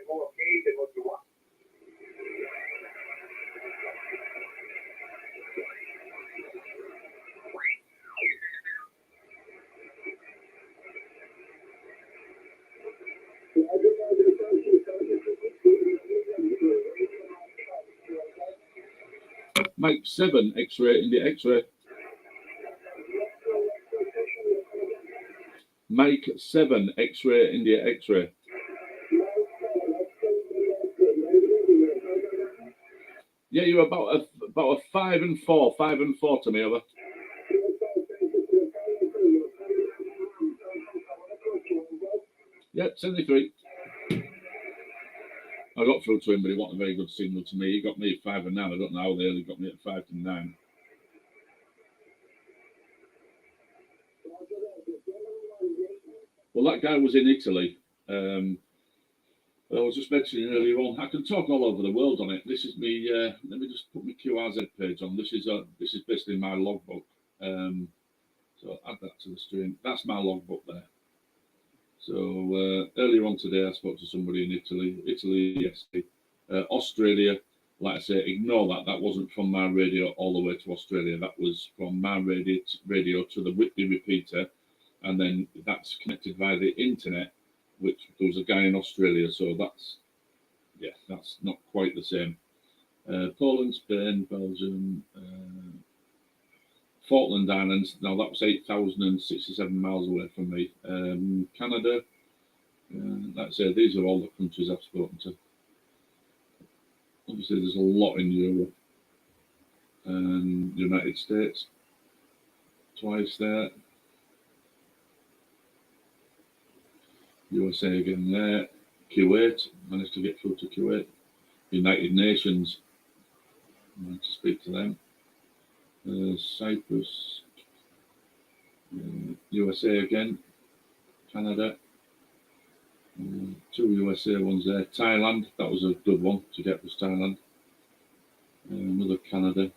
vos OK de votre voix. Mike 7, X-ray, India X-ray. Mike 7, X-ray, India X-ray. Yeah, you're about a 5 and 4 to me over. Yeah, 73. I got through to him, but he wasn't a very good signal to me. He got me at 5 and 9. I don't know how they only got me at 5 and 9. Well, that guy was in Italy. I was just mentioning earlier on. I can talk all over the world on it. This is me. Let me just put my QRZ page on. This is basically my logbook. So I'll add that to the stream. That's my logbook there. So earlier on today, I spoke to somebody in Italy. Yes. Australia. Like I say, ignore that. That wasn't from my radio all the way to Australia. That was from my radio to the Whitby repeater, and then that's connected via the internet, which there was a guy in Australia. So that's not quite the same. Poland, Spain, Belgium, Falkland Islands. Now that was 8,067 miles away from me. Canada. Like I say, these are all the countries I've spoken to. Obviously, there's a lot in Europe and United States. Twice there. USA again there. Kuwait. Managed to get through to Kuwait. United Nations. Managed to speak to them. Cyprus. USA again. Canada. 2 USA ones there. Thailand, that was a good one to get, was Thailand. Another Canada.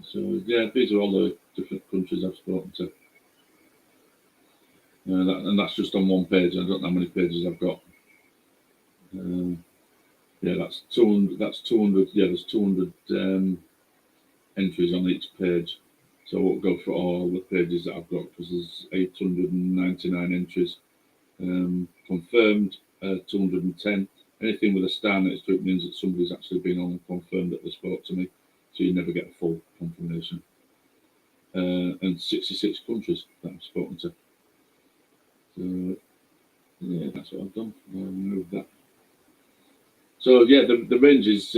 So yeah, these are all the different countries I've spoken to. And that's just on one page. I don't know how many pages I've got. Yeah, that's 200. That's 200. Yeah, there's 200 entries on each page. So I won't go for all the pages that I've got because there's 899 entries. Confirmed 210. Anything with a star next to it means that somebody's actually been on and confirmed that they spoke to me. So you never get a full confirmation. And 66 countries that I've spoken to. So yeah, that's what I've done. I'll remove that. So yeah, the range is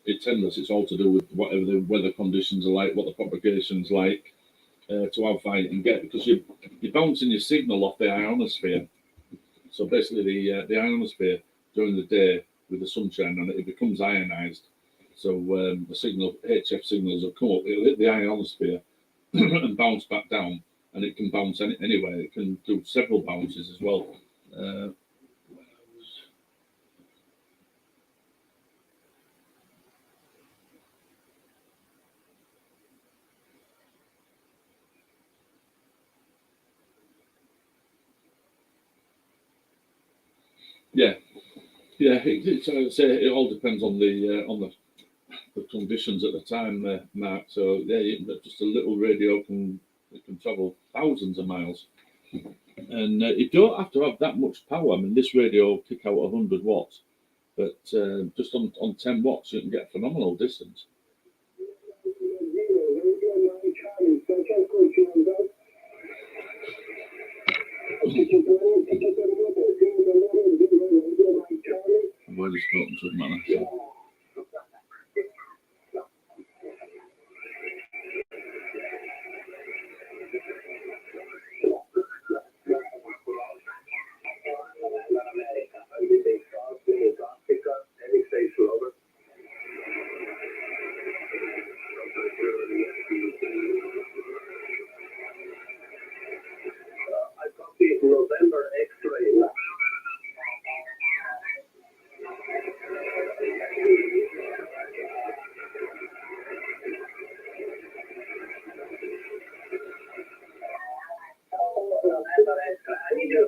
it's endless. It's all to do with whatever the weather conditions are like, what the propagation's like, to how far you can get, because you're bouncing your signal off the ionosphere. So basically, the ionosphere during the day with the sunshine on it, it becomes ionized. So the signal, HF signals will come up, it'll hit the ionosphere and bounce back down, and it can bounce anywhere. It can do several bounces as well. Yeah, it all depends on the conditions at the time, Mark. So yeah, just a little radio can travel thousands of miles, and you don't have to have that much power. I mean, this radio will kick out 100 watts, but just on 10 watts, you can get a phenomenal distance. I've already spoken to him, man. November X-ray. I need your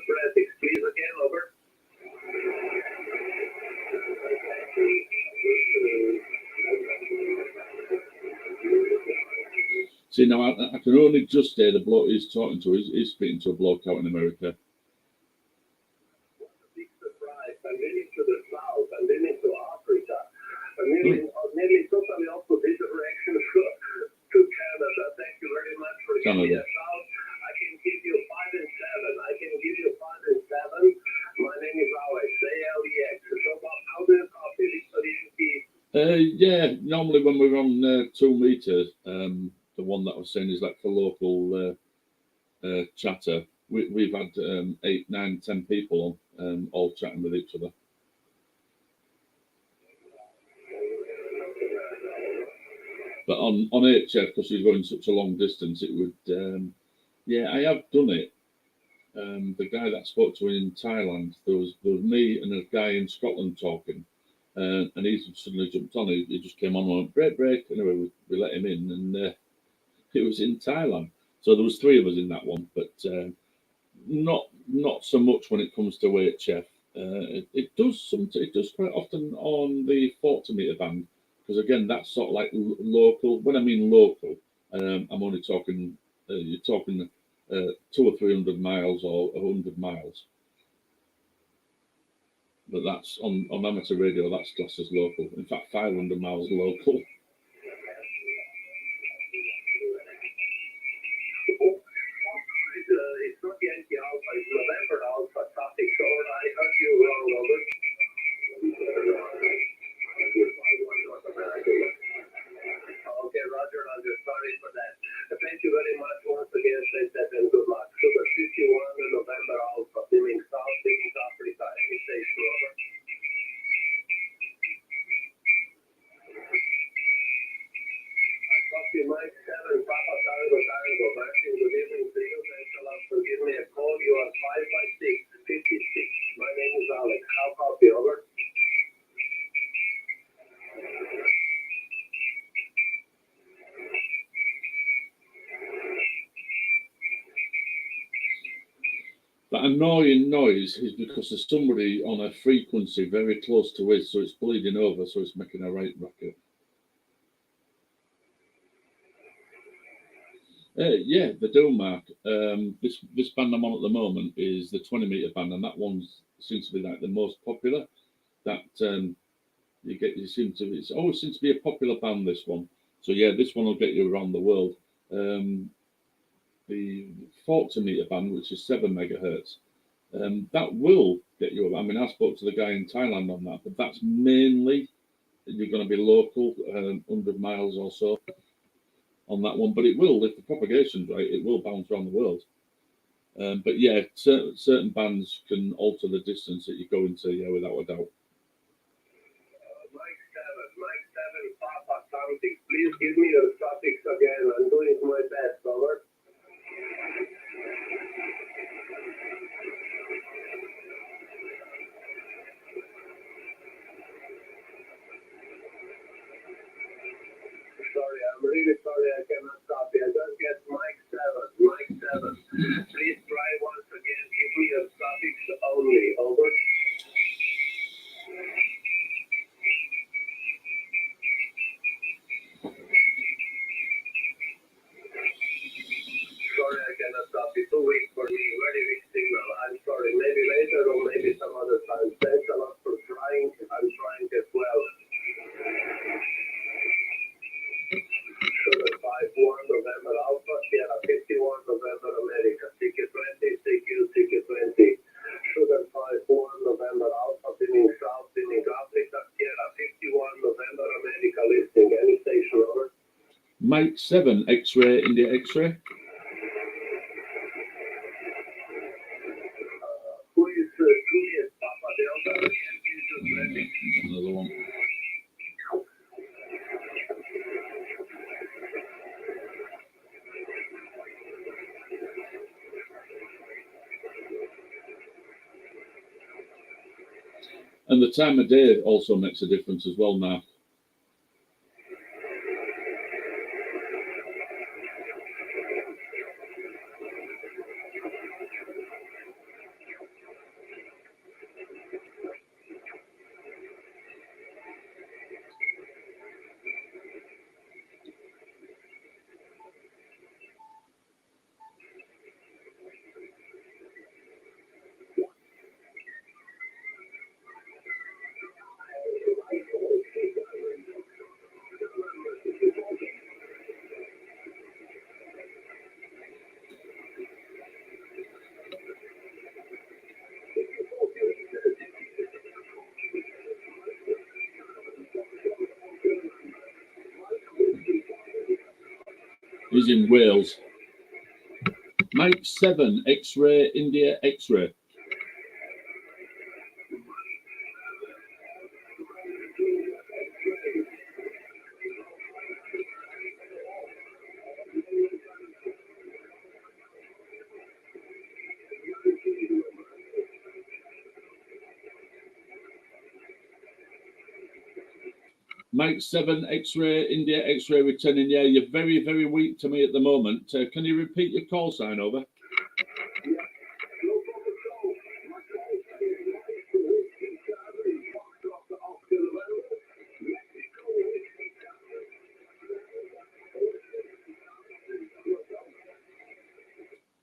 prefix, please, again, over. See, now I can only just hear the bloke he's talking to. He's speaking to a bloke out in America. What a big surprise. I'm heading to the south, I'm heading to Africa. I'm nearly totally opposite direction to Canada. Thank you very much for giving me a shout. I can give you 5 and 7. My name is Alex, ALEX. So Yeah, normally when we're on 2 meters, the one that I was saying is like for local chatter. We've had 8, 9, 10 people on, all chatting with each other. But on HF, because you're going such a long distance, it would. Yeah, I have done it. The guy that I spoke to in Thailand, there was me and a guy in Scotland talking, and he suddenly jumped on. He just came on and went, break. Anyway, we let him in, and it was in Thailand. So there was 3 of us in that one, but not so much when it comes to HF. It does quite often on the 40 meter band, because again that's sort of like local. When I mean local, I'm only talking you're talking 200 or 300 miles or 100 miles. But that's on amateur radio. That's classed as local. In fact, 500 miles local. It's not Yankee Alpha, it's November Alpha traffic. So I heard you wrong, Robert. Okay, Roger, sorry for that. Thank you very much once again, and good luck. Sugar 51 November Alpha, Dimming South, Dimming Africa, any station, Robert. I copy Mike 7, Papa Tango Tango. Martin, good evening to you. Thanks a lot for giving me a call. You are 556 56. My name is Alex. How copy, over? That annoying noise is because there's somebody on a frequency very close to it, so it's bleeding over, so it's making a right racket. Yeah, they do, Mark. This band I'm on at the moment is the 20 meter band, and that one seems to be like the most popular. That it always seems to be a popular band. This one, so yeah, this one will get you around the world. The 40 meter band, which is 7 megahertz, that will get you. I mean, I spoke to the guy in Thailand on that, but that's mainly you're going to be local, 100 miles or so on that one. But it will, if the propagation's right, it will bounce around the world. But yeah, certain bands can alter the distance that you're going to, yeah, without a doubt. Mike 7, Papa something. Please give me your topics again. I'm doing my best, over. Sorry, I'm really sorry I cannot stop you. I just get Mike 7. Please try once again. Give me your topics only, over. Sorry, I cannot stop you. Too weak for me. Very weak signal. I'm sorry. Maybe later or maybe some other time. Thanks a lot for trying. I'm trying as well. Sugar 51 November Alpha, Sierra 51 November America, CQ20, CQ20. Sugar 51 November Alpha, Dimming South, Dimming Africa, Sierra 51 November America, listing. Any station, over. Mike 7, X-ray, India X-ray. Who is Julius Papa Delta? Another one. And the time of day also makes a difference as well, Mark. He's in Wales. Mike 7, X-ray, India, X-ray. Mike 7, X-ray, India, X-ray, returning. Yeah, you're very, very weak to me at the moment. Can you repeat your call sign over?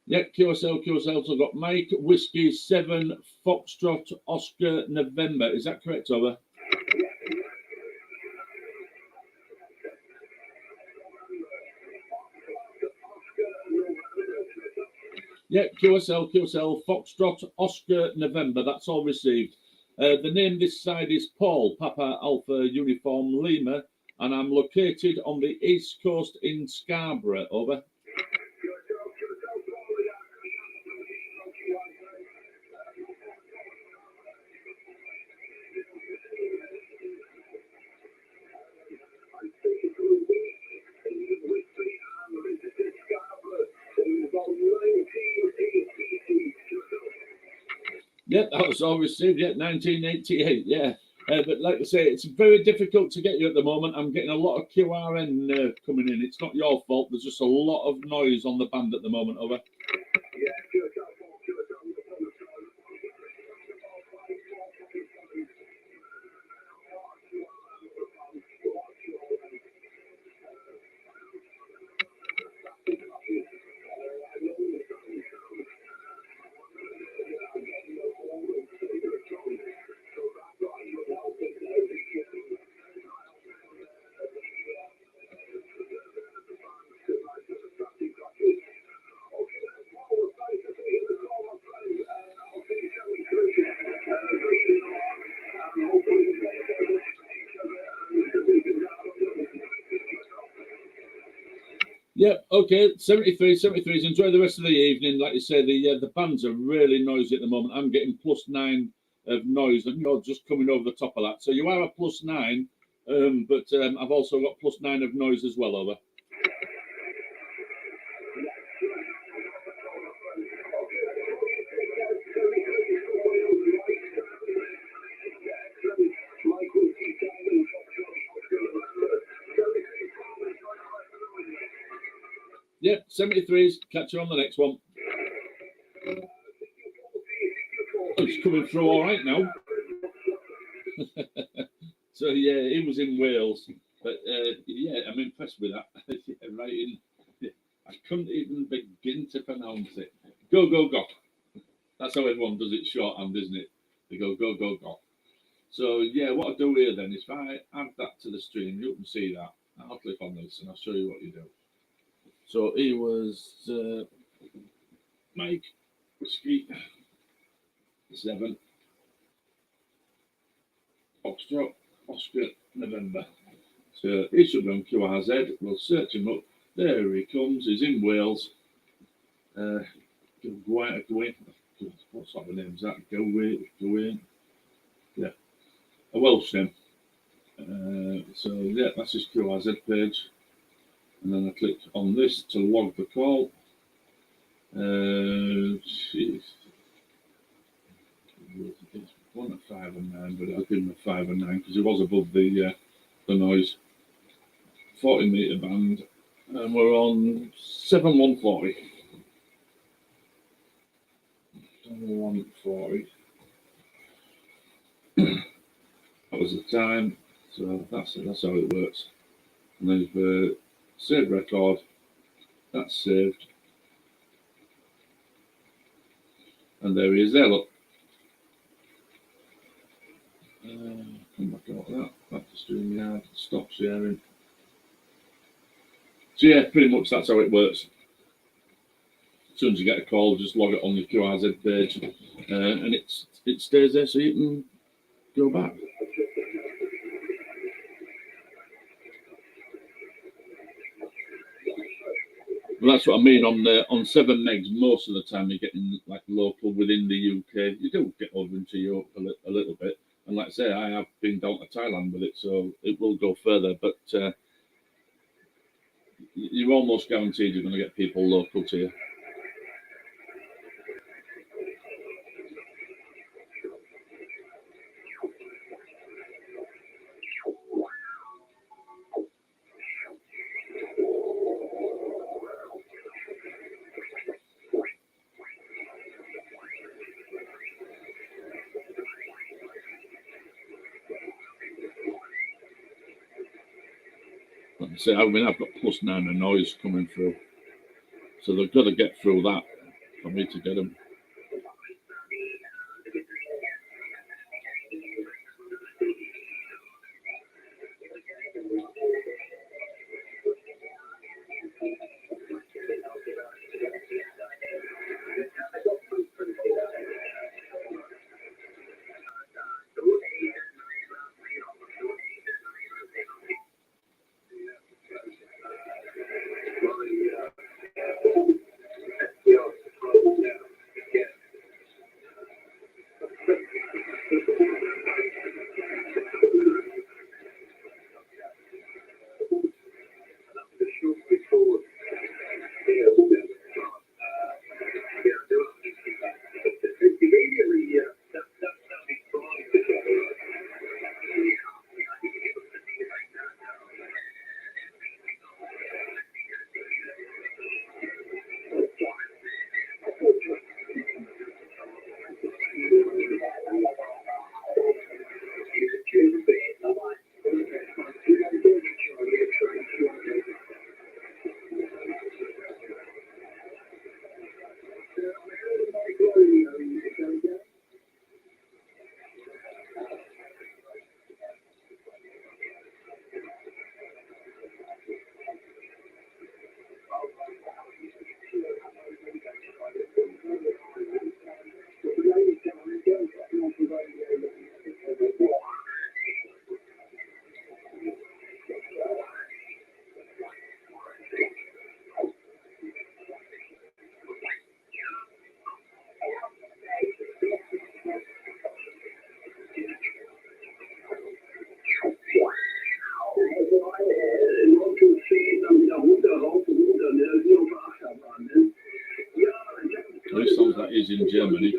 Yeah, QSL. I've got Mike Whiskey 7, Foxtrot, Oscar, November. Is that correct, over? Yeah, QSL, Foxtrot, Oscar, November. That's all received. The name this side is Paul, Papa Alpha Uniform Lima, and I'm located on the East Coast in Scarborough, over. Yeah, that was all received. Yeah, 1988. Yeah, but like I say, it's very difficult to get you at the moment. I'm getting a lot of QRN coming in. It's not your fault. There's just a lot of noise on the band at the moment. Over. Yeah, okay, 73s. Enjoy the rest of the evening. Like you say, the bands are really noisy at the moment. I'm getting +9 of noise, and you're just coming over the top of that. So you are a +9, but I've also got +9 of noise as well, over. Yeah, 73s. Catch you on the next one. Oh, it's coming through all right now. So yeah, he was in Wales, but yeah, I'm impressed with that. Yeah, right in. I couldn't even begin to pronounce it. Go. That's how everyone does it shorthand, isn't it? They go. So yeah, what I do here then is if I add that to the stream, you can see that. I'll click on this and I'll show you what you do. So he was Mike Whiskey 7, Foxtrot, Oscar, November. So he should be on QRZ. We'll search him up. There he comes. He's in Wales. Gawain. What sort of name is that? Gawain. Yeah, a Welsh name. So yeah, that's his QRZ page. And then I click on this to log the call. It's 1 at 5 and 9, but I'll give him a 5 and 9 because it was above the noise. 40 meter band, and we're on 7140. 7140. That was the time, so that's how it works. And then save record. That's saved. And there he is there, look. Come back out of that. Back to StreamYard. Stop sharing. So yeah, pretty much that's how it works. As soon as you get a call, just log it on the QRZ page, and it stays there so you can go back. Well, that's what I mean. On 7 megs, most of the time you're getting like local within the UK. You do get over into Europe a little bit, and like I say, I have been down to Thailand with it, so it will go further. But you're almost guaranteed you're going to get people local to you. Like I say, I mean, I've got +9 of noise coming through, so they've got to get through that for me to get them. This sounds like it's in Germany.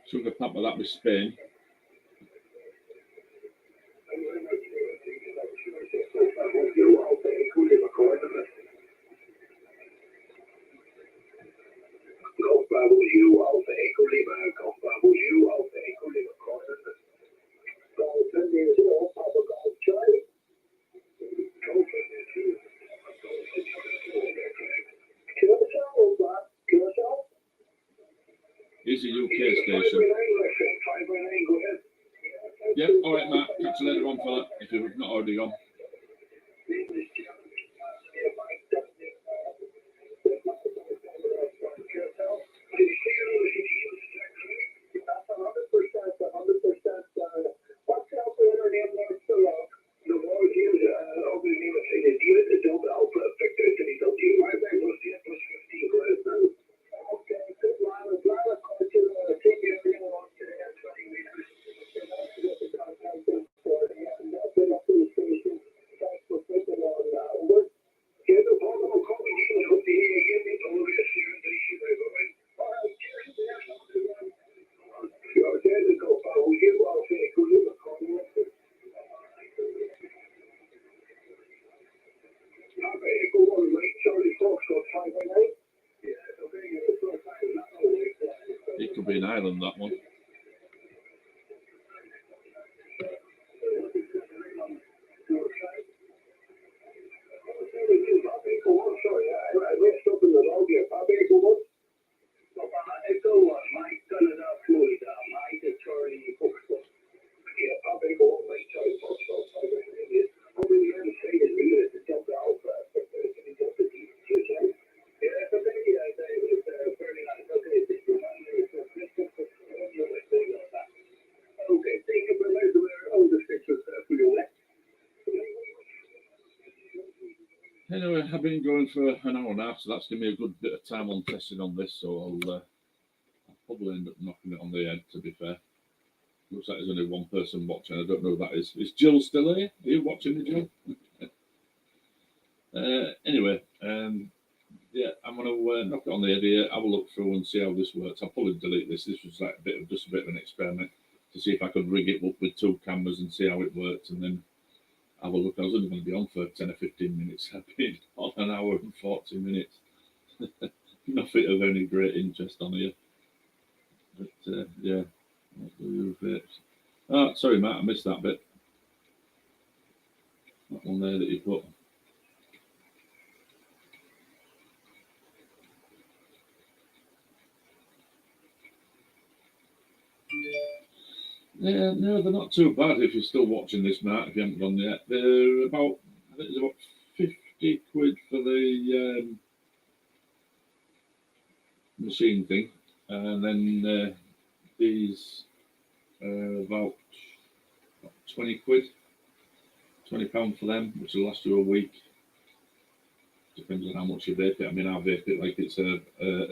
Sugar Papa, that was Spain. Here's a UK station. Yep, all right, Matt. Catch you later on, fella, if you've not already gone. It could be an island, that one. I've been going for an hour and a half, so that's given me a good bit of time on testing on this. So I'll probably end up knocking it on the head. To be fair, looks like there's only one person watching. I don't know who that is. Is Jill still here? Are you watching me, Jill? Anyway, yeah, I'm gonna knock it on the head here. Have a look through and see how this works. I'll probably delete this. This was like just a bit of an experiment to see if I could rig it up with 2 cameras and see how it worked, and then have a look. I was only going to be on for 10 or 15 minutes. I've been on an hour and 40 minutes. Nothing of any great interest on here. But yeah. Oh, sorry, Matt, I missed that bit. That one there that you put. Yeah, no, they're not too bad if you're still watching this, Matt, if you haven't gone yet. They're about, I think it's about 50 quid for the machine thing. And then these are about 20 quid, £20 for them, which will last you a week. Depends on how much you vape it. I mean, I vape it like it's a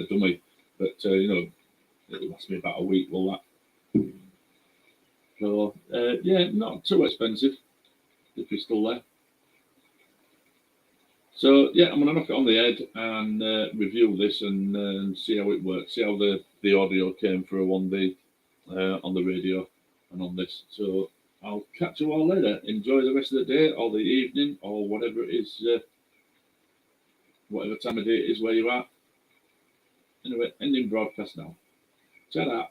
dummy, but you know, it'll last me about a week, will that? So, yeah, not too expensive if you're still there. So, yeah, I'm going to knock it on the head and review this and see how it works, see how the audio came through on the radio and on this. So, I'll catch you all later. Enjoy the rest of the day or the evening or whatever it is, whatever time of day it is where you're at. Anyway, ending broadcast now. Ta-da.